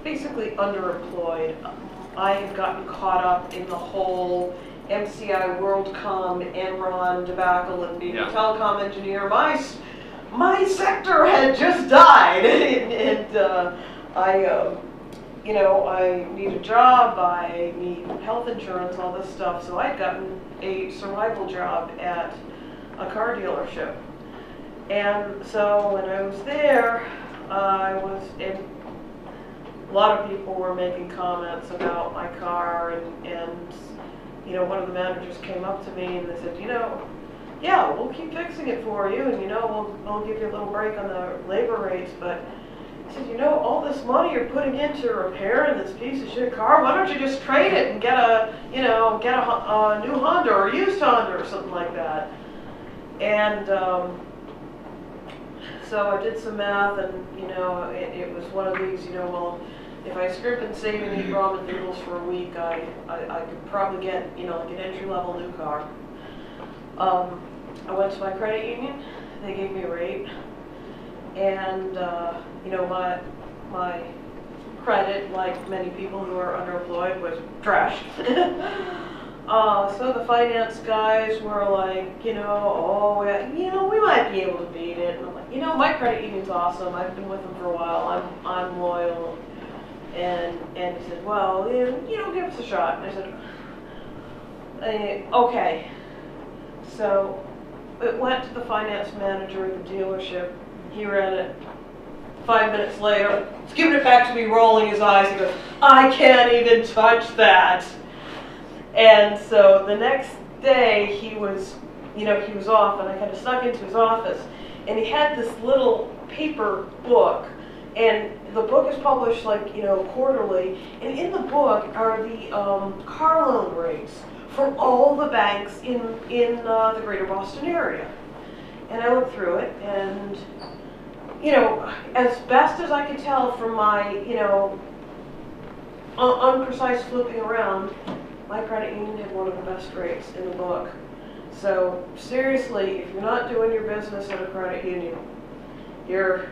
B: basically underemployed. I had gotten caught up in the whole MCI WorldCom Enron debacle and being a telecom engineer. My sector had just died, and I need a job, I need health insurance, all this stuff. So I'd gotten a survival job at a car dealership. And so when I was there, and a lot of people were making comments about my car and you know, one of the managers came up to me and they said, you know, yeah, we'll keep fixing it for you, and you know, we'll give you a little break on the labor rates, but he said, you know, all this money you're putting into repairing this piece of shit car, why don't you just trade it and get a, you know, get a new Honda or a used Honda or something like that. And so I did some math, and you know, it was one of these, you know, well, if I scrimp and save and eat ramen noodles for a week, I could probably get, you know, like an entry-level new car. I went to my credit union, they gave me a rate, and you know, my credit, like many people who are underemployed, was trashed. So the finance guys were like, you know, oh, you know, we might be able to beat it. And I'm like, you know, my credit union's awesome. I've been with them for a while. I'm loyal. And he said, well, you know, give us a shot. And I said, okay. So it went to the finance manager of the dealership. He read it. 5 minutes later, he's giving it back to me, rolling his eyes. He goes, I can't even touch that. And so the next day he was, you know, he was off, and I kind of snuck into his office, and he had this little paper book, and the book is published like, you know, quarterly, and in the book are the car loan rates for all the banks in the greater Boston area. And I looked through it, and, you know, as best as I could tell from my, you know, unprecise flipping around, my credit union had one of the best rates in the book. So seriously, if you're not doing your business at a credit union, you're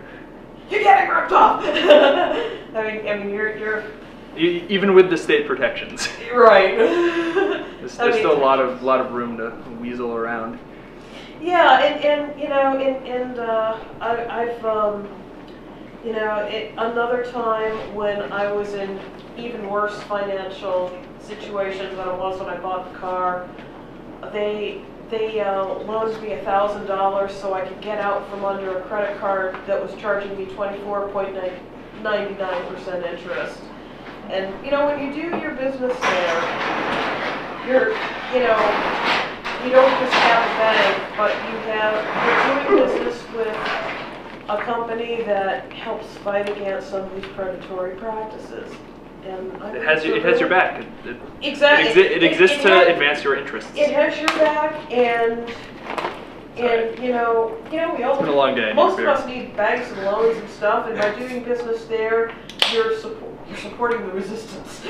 B: getting ripped off. I mean, you're
A: even with the state protections.
B: Right.
A: There's still a lot of room to weasel around.
B: Yeah, and you know, I've you know, another time when I was in even worse financial situations than I was when I bought the car, they loaned me $1,000 so I could get out from under a credit card that was charging me 24.99% interest. And you know, when you do your business there, you know, you don't just have a bank, but you're doing business with a company that helps fight against some of these predatory practices. And
A: it has your back.
B: Exactly.
A: It exists to advance your interests.
B: It has your back, and you know, we all.
A: It's been a long day.
B: Most of us need banks and loans and stuff, and by doing business there, you're supporting the resistance.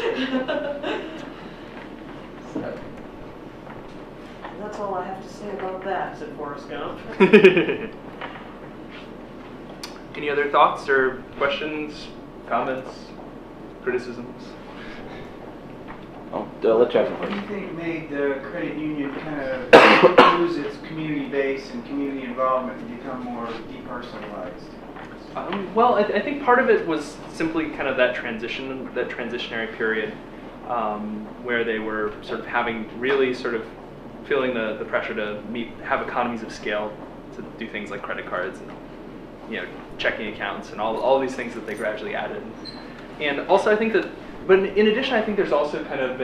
B: And that's all I have to say about that, said Forrest Gump.
A: Any other thoughts or questions, comments, criticisms?
C: Let's chat.
D: What do you think made the credit union kind of lose its community base and community involvement and become more depersonalized?
A: Well, I think part of it was simply kind of that transitionary period where they were sort of feeling the pressure to have economies of scale to do things like credit cards and, you know, checking accounts and all these things that they gradually added. And also I think that, but in addition, I think there's also kind of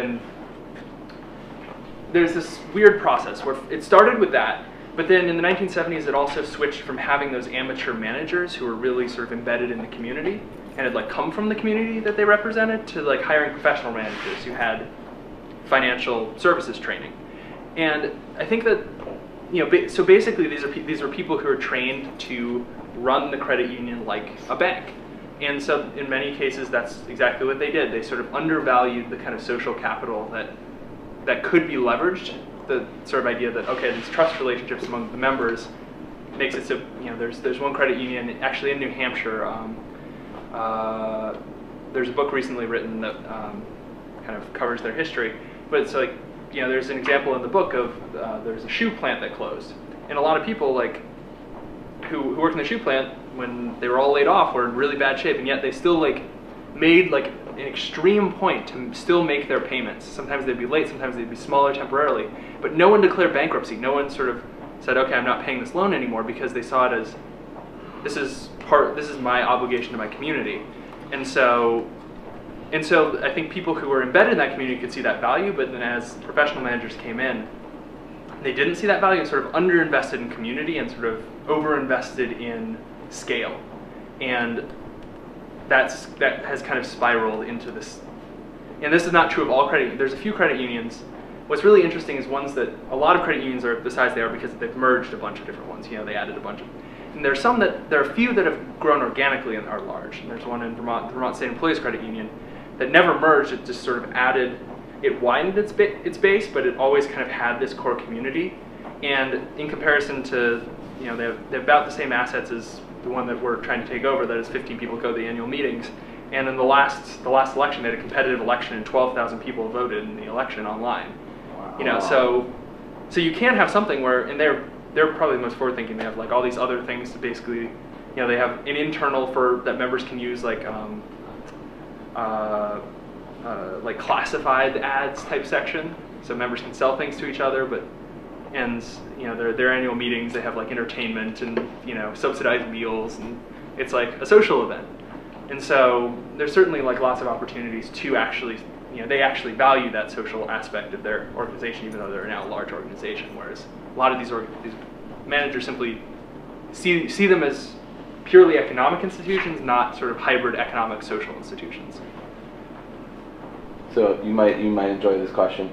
A: there's this weird process where it started with that, but then in the 1970s it also switched from having those amateur managers who were really sort of embedded in the community and had like come from the community that they represented to like hiring professional managers who had financial services training. And I think that, you know, so basically these are people who are trained to run the credit union like a bank. And so in many cases that's exactly what they did. They sort of undervalued the kind of social capital that could be leveraged. The sort of idea that, okay, these trust relationships among the members makes it so, you know, there's one credit union actually in New Hampshire. There's a book recently written that kind of covers their history, but it's like, you know, there's an example in the book of there's a shoe plant that closed, and a lot of people like who worked in the shoe plant when they were all laid off were in really bad shape, and yet they still like made like an extreme point to still make their payments. Sometimes they'd be late, sometimes they'd be smaller temporarily, but no one declared bankruptcy. No one sort of said, okay, I'm not paying this loan anymore, because they saw it as this is my obligation to my community. And so And so I think people who were embedded in that community could see that value, but then as professional managers came in, they didn't see that value and sort of underinvested in community and sort of overinvested in scale. And that has kind of spiraled into this. And this is not true of all credit unions. There's a few credit unions. What's really interesting is ones that a lot of credit unions are the size they are because they've merged a bunch of different ones. You know, they added a bunch of. And there are a few that have grown organically and are large. And there's one in Vermont, the Vermont State Employees Credit Union, that never merged. It just sort of added. It widened its base, but it always kind of had this core community. And in comparison to, you know, they have about the same assets as the one that we're trying to take over. That is 15 people go to the annual meetings. And in the last election, they had a competitive election, and 12,000 people voted in the election online. Wow. You know, so you can have something where, and they're probably the most forward-thinking. They have like all these other things to basically, you know, they have an internal that members can use like classified ads type section, so members can sell things to each other. And you know, their annual meetings, they have like entertainment and, you know, subsidized meals, and it's like a social event. And so there's certainly like lots of opportunities to actually, you know, they actually value that social aspect of their organization, even though they're now a large organization. Whereas a lot of these managers simply see them as purely economic institutions, not sort of hybrid economic social institutions.
C: So you might enjoy this question.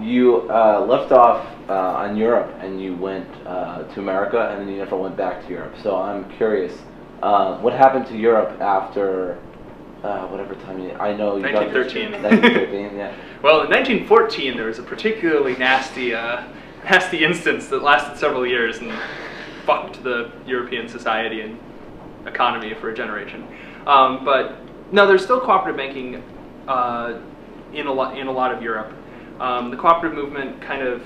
C: You left off on Europe and you went to America, and then you never went back to Europe. So I'm curious, what happened to Europe after whatever time I know you
A: 1913.
C: 1913, yeah.
A: Well, in 1914 there was a particularly nasty instance that lasted several years and fucked the European society and economy for a generation. But no, there's still cooperative banking in a lot of Europe. The cooperative movement kind of,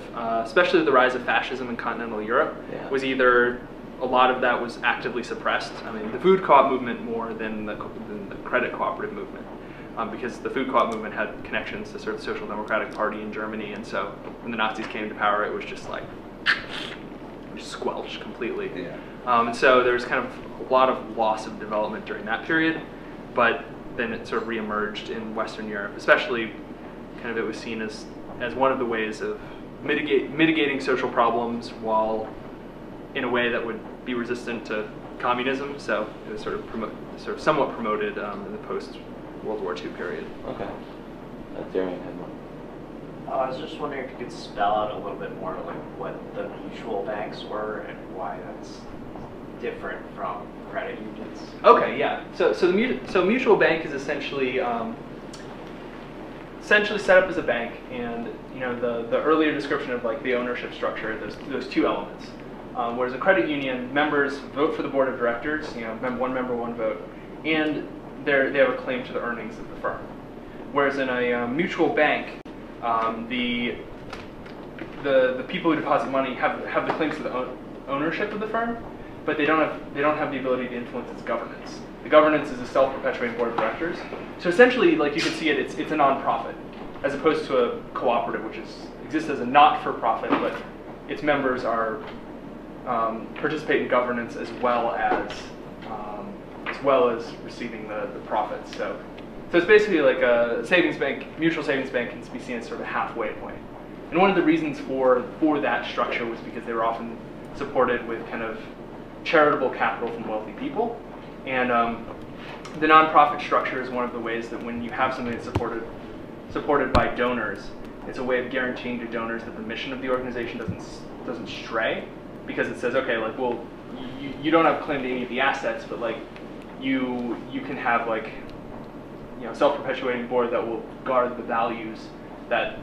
A: especially the rise of fascism in continental Europe, was either a lot of that was actively suppressed. I mean, the food co-op movement more than the credit cooperative movement, because the food co-op movement had connections to sort of the Social Democratic Party in Germany, and so when the Nazis came to power, it was just like squelched completely. Yeah. And so there was kind of a lot of loss of development during that period, but then it sort of reemerged in Western Europe, especially kind of it was seen as one of the ways of mitigating social problems while in a way that would be resistant to communism. So it was sort of somewhat promoted in the post-World War II period.
C: Okay. That's Jeremy had one.
E: I was just wondering if you could spell out a little bit more like what the mutual banks were and why that's different from credit unions.
A: Okay, yeah. So mutual bank is essentially set up as a bank, and you know the earlier description of like the ownership structure, those two elements. Whereas a credit union, members vote for the board of directors, you know, one member, one vote, and they have a claim to the earnings of the firm. Whereas in a mutual bank, the people who deposit money have the claims to the ownership of the firm, but they don't have the ability to influence its governance. The governance is a self-perpetuating board of directors. So essentially, like you can see it's a non-profit, as opposed to a cooperative, which exists as a not-for-profit, but its members are participate in governance as well as receiving the profits. So it's basically like a savings bank. Mutual savings bank can be seen as sort of a halfway point. And one of the reasons for that structure was because they were often supported with kind of charitable capital from wealthy people. And the nonprofit structure is one of the ways that when you have something that's supported by donors, it's a way of guaranteeing to donors that the mission of the organization doesn't stray, because it says, okay, like, well, you don't have claim to any of the assets, but like you can have like, you know, self-perpetuating board that will guard the values that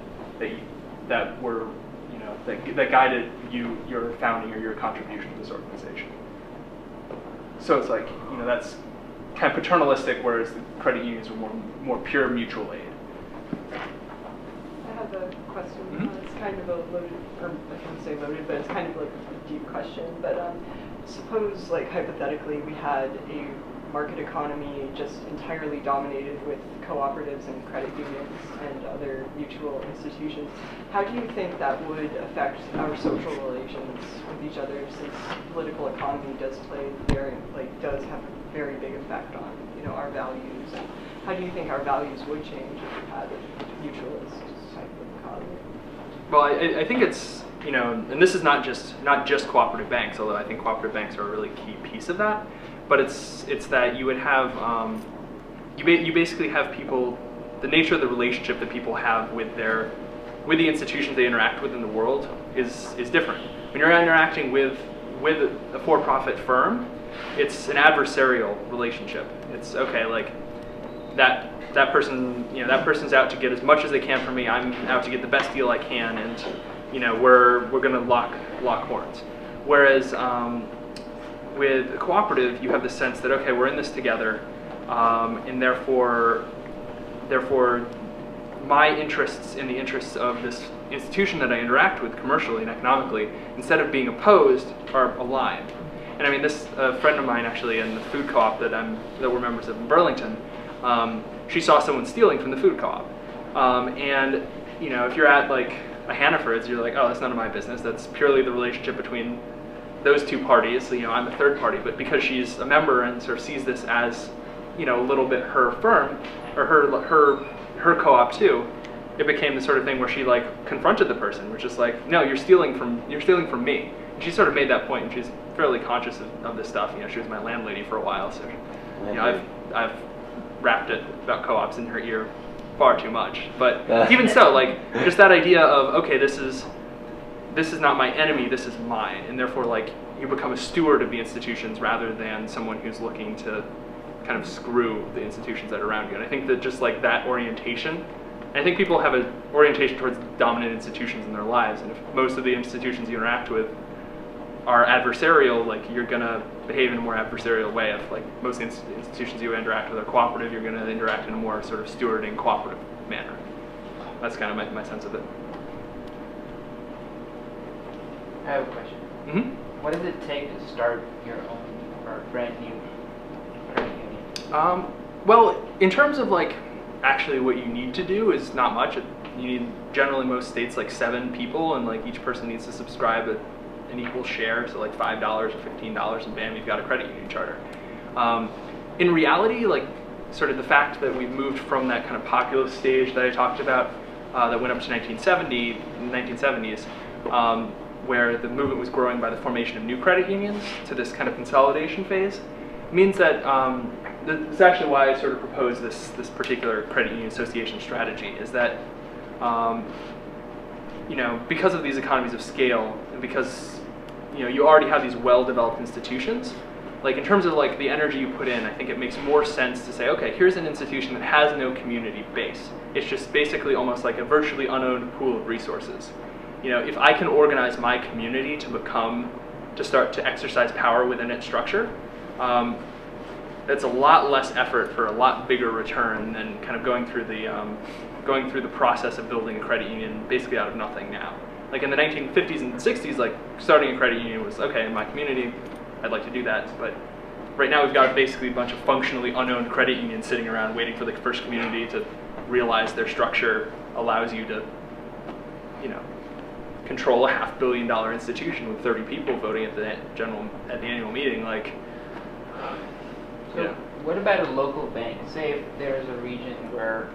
A: were, you know, that guided your founding or your contribution to this organization. So it's like, you know, that's kind of paternalistic, whereas the credit unions were more pure mutual aid.
F: I have a question. Mm-hmm. It's kind of a loaded, or I shouldn't say loaded, but it's kind of like a deep question. But suppose, like hypothetically, we had a market economy just entirely dominated with cooperatives and credit unions and other mutual institutions. How do you think that would affect our social relations with each other, since political economy does have a very big effect on, you know, our values? And how do you think our values would change if we had a mutualist type of economy?
A: Well, I think it's, you know, and this is not just cooperative banks, although I think cooperative banks are a really key piece of that. But it's that you would have you basically have people, the nature of the relationship that people have with the institutions they interact with in the world is different. When you're interacting with a for-profit firm, it's an adversarial relationship. It's okay, like that person, you know, that person's out to get as much as they can from me. I'm out to get the best deal I can, and you know, we're going to lock horns. Whereas with a cooperative, you have the sense that okay, we're in this together, and therefore my interests and the interests of this institution that I interact with commercially and economically, instead of being opposed, are aligned. And I mean, this friend of mine actually in the food co-op that we're members of in Burlington, she saw someone stealing from the food co-op, and you know, if you're at like a Hannaford's, you're like, oh, that's none of my business. That's purely the relationship between those two parties. You know, I'm a third party, but because she's a member and sort of sees this as, you know, a little bit her firm or her co-op too, it became the sort of thing where she like confronted the person, which is like, no, you're stealing from me. And she sort of made that point, and she's fairly conscious of this stuff. You know, she was my landlady for a while, so you know, I've rapped it about co-ops in her ear far too much. But even so, like just that idea of okay, this is not my enemy, this is mine, and therefore like you become a steward of the institutions rather than someone who's looking to kind of screw the institutions that are around you. And I think that just like that orientation, I think people have an orientation towards dominant institutions in their lives, and if most of the institutions you interact with are adversarial, like you're gonna behave in a more adversarial way. If like most institutions you interact with are cooperative, you're gonna interact in a more sort of stewarding, cooperative manner. That's kind of my sense of it.
G: I have a question.
A: Mm-hmm.
G: What does it take to start your own or brand new credit union?
A: Well, in terms of like actually what you need to do is not much. You need generally most states like 7 people, and like each person needs to subscribe an equal share, so like $5 or $15, and bam, you've got a credit union charter. In reality, like sort of the fact that we've moved from that kind of populist stage that I talked about that went up to 1970s, where the movement was growing by the formation of new credit unions, to this kind of consolidation phase, means that this is actually why I sort of proposed this particular credit union association strategy, is that you know, because of these economies of scale, and because you know you already have these well-developed institutions, like in terms of like the energy you put in, I think it makes more sense to say, okay, here's an institution that has no community base. It's just basically almost like a virtually unowned pool of resources. You know, if I can organize my community to start to exercise power within its structure, that's a lot less effort for a lot bigger return than kind of going through the process of building a credit union basically out of nothing now. Like in the 1950s and 60s, like starting a credit union was, okay, in my community, I'd like to do that. But right now we've got basically a bunch of functionally unowned credit unions sitting around waiting for the first community to realize their structure allows you to, you know, control a $500 million institution with 30 people voting at the annual meeting. Like,
G: So
A: yeah.
G: what about a local bank? Say if there's a region where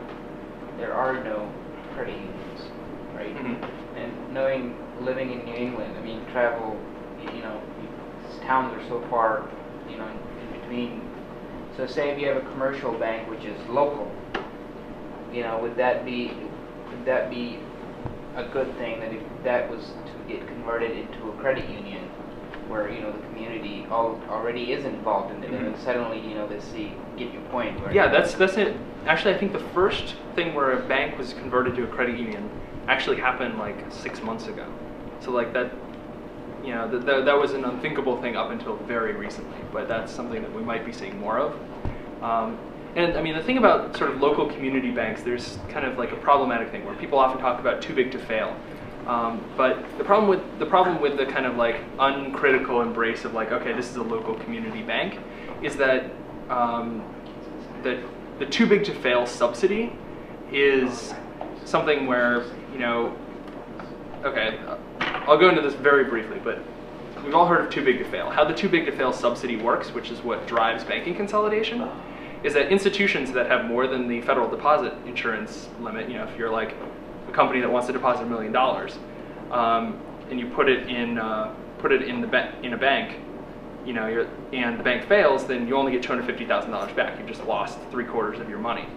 G: there are no credit unions, right?
A: Mm-hmm.
G: And living in New England, I mean, travel, you know, towns are so far, you know, in between. So say if you have a commercial bank which is local, you know, would that be a good thing that if that was to get converted into a credit union, where you know the community already is involved in it, mm-hmm. and then suddenly you know they get your point. Where
A: yeah, that's it. Actually, I think the first thing where a bank was converted to a credit union actually happened like 6 months ago. So like that, you know, that was an unthinkable thing up until very recently. But that's something that we might be seeing more of. And I mean, the thing about sort of local community banks, there's kind of like a problematic thing where people often talk about too big to fail. But the problem with the kind of like uncritical embrace of like, okay, this is a local community bank, is that the too big to fail subsidy is something where, you know, okay, I'll go into this very briefly, but we've all heard of too big to fail. How the too big to fail subsidy works, which is what drives banking consolidation, is that institutions that have more than the federal deposit insurance limit, you know, if you're like a company that wants to deposit $1 million, and you put it in a bank, you know, and the bank fails, then you only get $250,000 back. You just lost 3/4 of your money.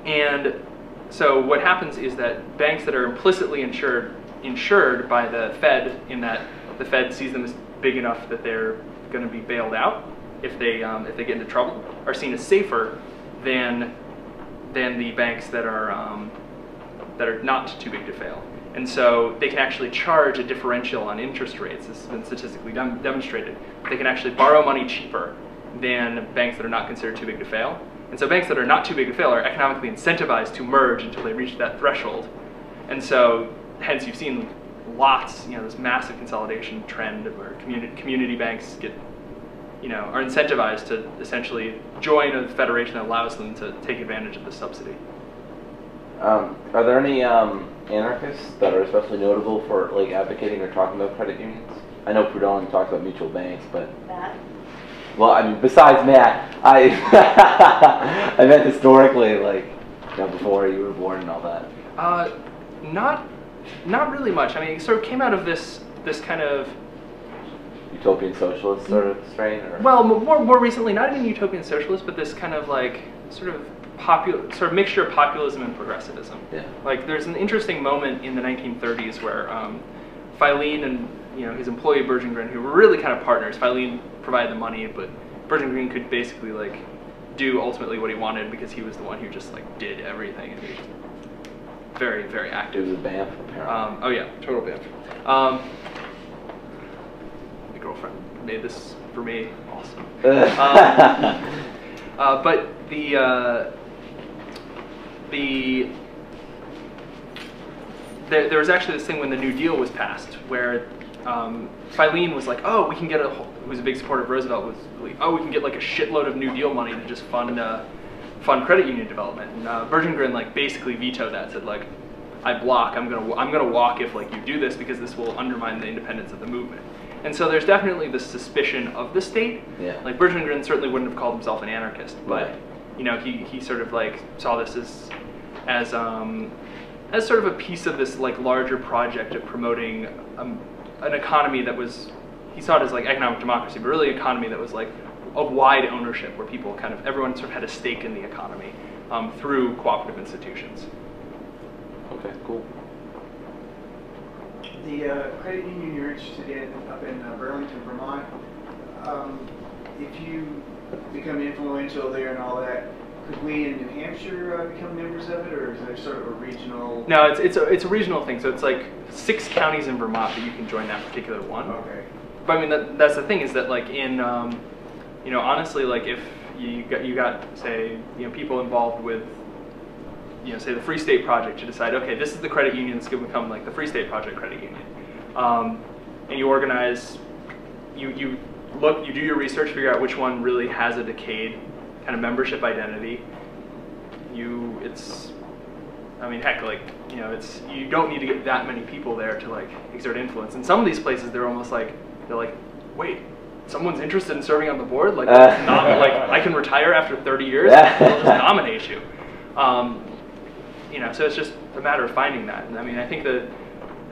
A: And so what happens is that banks that are implicitly insured by the Fed, in that the Fed sees them as big enough that they're going to be bailed out if they get into trouble, are seen as safer than the banks that are not too big to fail. And so they can actually charge a differential on interest rates. This has been statistically demonstrated. They can actually borrow money cheaper than banks that are not considered too big to fail. And so banks that are not too big to fail are economically incentivized to merge until they reach that threshold. And so hence you've seen lots, you know, this massive consolidation trend where community banks get, you know, are incentivized to essentially join a federation that allows them to take advantage of the subsidy.
C: Are there any anarchists that are especially notable for like advocating or talking about credit unions? I know Proudhon talks about mutual banks, but
B: Matt?
C: well, I mean, besides Matt, I I meant historically, like, you know, before you were born and all that.
A: Not really much. I mean, it sort of came out of this kind of
C: Utopian socialist sort of strain, or
A: well, more recently, not even utopian socialist, but this kind of like sort of mixture of populism and progressivism.
C: Yeah.
A: Like, there's an interesting moment in the 1930s where Filene and, you know, his employee Bergengren, who were really kind of partners. Filene provided the money, but Bergengren could basically like do ultimately what he wanted because he was the one who just like did everything, and he was very, very active.
C: It was a BAMF, apparently.
A: Oh yeah, total BAMF. My girlfriend made this for me. Awesome. But there was actually this thing when the New Deal was passed where Filene was like, oh, we can get who was a big supporter of Roosevelt, was like, oh, we can get like a shitload of New Deal money to just fund credit union development. And Bergengren like basically vetoed that, said like, I block, I'm gonna walk if like you do this because this will undermine the independence of the movement. And so there's definitely this suspicion of the state.
C: Yeah.
A: Like Bergengren certainly wouldn't have called himself an anarchist, but
C: Right.
A: you know, he sort of like saw this as sort of a piece of this like larger project of promoting an economy that was, he saw it as like economic democracy, but really an economy that was like of wide ownership, where people kind of, everyone sort of had a stake in the economy through cooperative institutions.
C: Okay, cool.
D: The credit union you're interested in up in Burlington, Vermont, if you become influential there and all that, could we in New Hampshire become members of it, or is there sort of a regional?
A: No, it's a regional thing. So it's like 6 counties in Vermont that you can join that particular one.
D: Okay.
A: But I mean, that's the thing, is that like in, you know, honestly, like if you got say, you know, people involved with, you know, say the Free State Project, to decide, okay, this is the credit union that's going to become like the Free State Project credit union, and you organize, you do your research, figure out which one really has a decayed kind of membership identity. I mean, heck, like, you know, you don't need to get that many people there to like exert influence. In some of these places, they're like, wait, someone's interested in serving on the board? Like, like I can retire after 30 years, they'll just nominate you. You know, so it's just a matter of finding that. And I mean, I think the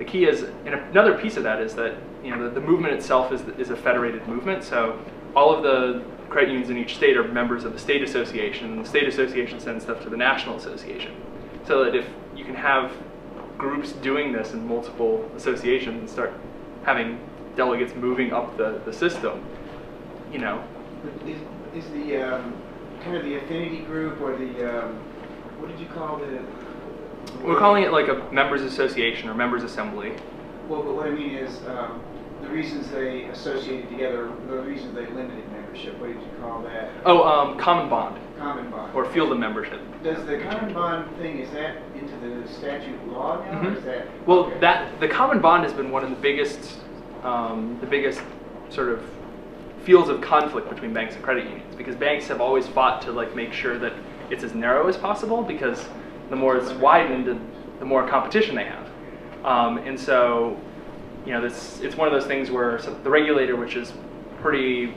A: key is, and another piece of that is that, you know, the movement itself is a federated movement. So all of the credit unions in each state are members of the state association, and the state association sends stuff to the national association. So that if you can have groups doing this in multiple associations and start having delegates moving up the system, you know.
D: Is the kind of the affinity group, or the what did you call the?
A: We're calling it like a members association or members assembly.
D: Well, but what I mean is the reasons they associated together, the reasons they limited membership. What did you call that?
A: Oh, common bond.
D: Common bond.
A: Or field of membership.
D: Does the common bond thing, is that into the statute law now, or is that?
A: Well,
D: okay.
A: the common bond has been one of the biggest sort of fields of conflict between banks and credit unions, because banks have always fought to like make sure that it's as narrow as possible, because the more it's widened, the more competition they have. And so, you know, it's one of those things where the regulator, which is pretty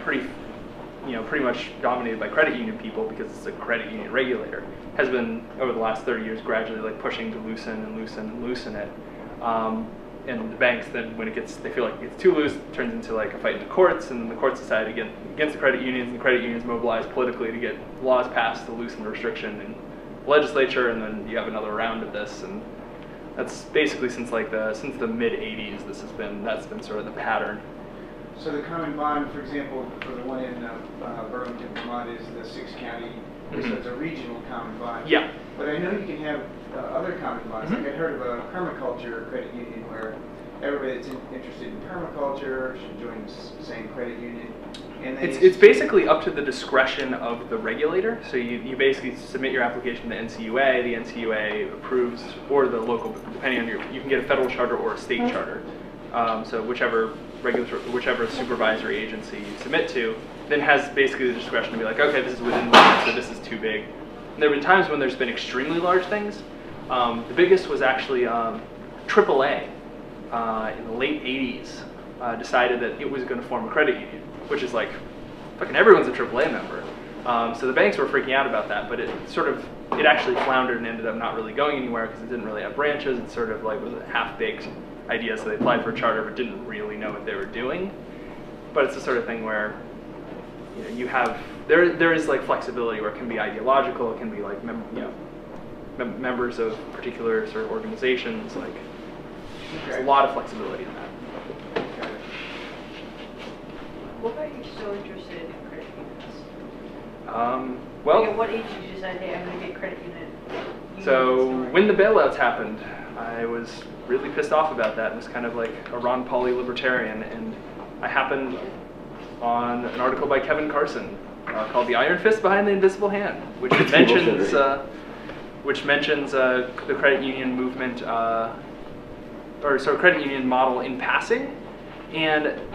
A: pretty much dominated by credit union people because it's a credit union regulator, has been over the last 30 years gradually like pushing to loosen and loosen and loosen it. And the banks then, when they feel like it gets too loose, it turns into like a fight in the courts, and the courts decide against the credit unions, and the credit unions mobilize politically to get laws passed to loosen the restriction in the legislature, and then you have another round of this, and that's basically since the mid 80s. That's been sort of the pattern.
D: So the common bond, for example, for the one in Burlington, Vermont, is the 6-county. So it's a regional common bond.
A: Yeah.
D: But I know you can have other common bonds. Like I heard of a permaculture credit union where everybody that's interested in permaculture should join the same credit union. And
A: it's basically up to the discretion of the regulator. So you basically submit your application to NCUA. The NCUA approves, or the local, depending on you can get a federal charter or a state charter. So whichever supervisory agency you submit to, then has basically the discretion to be like, okay, this is within limits, or this is too big. And there have been times when there's been extremely large things. The biggest was actually AAA in the late 80s decided that it was going to form a credit union, which is like, fucking everyone's a AAA member. So the banks were freaking out about that, but it actually floundered and ended up not really going anywhere because it didn't really have branches. It sort of like was a half-baked idea, so they applied for a charter but didn't really know what they were doing. But it's the sort of thing where there is like flexibility where it can be ideological, it can be like members of particular sort of organizations. Like there's a lot of flexibility in that.
B: What got you so interested in credit unions?
A: Well,
B: at what age did you decide, hey, I'm going to get credit union?
A: So when the bailouts happened, I was really pissed off about that. It was kind of like a Ron Pauli libertarian, and I happened on an article by Kevin Carson called "The Iron Fist Behind the Invisible Hand," which mentions the credit union movement, credit union model in passing,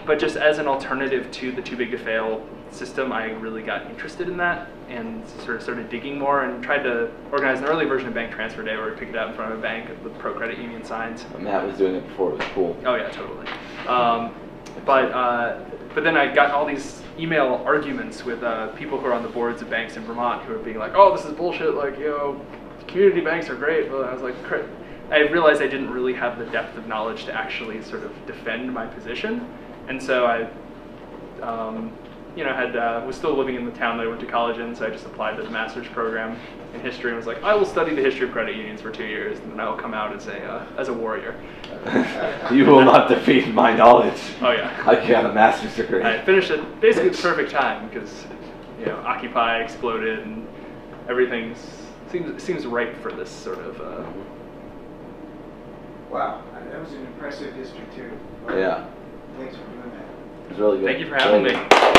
A: but just as an alternative to the too big to fail system, I really got interested in that and sort of started digging more and tried to organize an early version of Bank Transfer Day where we picked it out in front of a bank with pro-credit union signs.
C: Matt was doing it before it was cool.
A: Oh yeah, totally. But then I got all these email arguments with people who are on the boards of banks in Vermont who are being like, oh, this is bullshit, like, community banks are great. Well, I was like, I realized I didn't really have the depth of knowledge to actually sort of defend my position. And so I was still living in the town that I went to college in, so I just applied to the master's program in history and was like, I will study the history of credit unions for 2 years, and then I will come out as a warrior.
C: You will not defeat my knowledge.
A: Oh yeah.
C: I got a master's degree.
A: I finished at basically the perfect time because, Occupy exploded and everything seems ripe for this sort of.
D: Wow, that was an impressive history too.
C: Yeah.
D: Thanks for doing that.
C: It was really good.
A: Thank you for having me.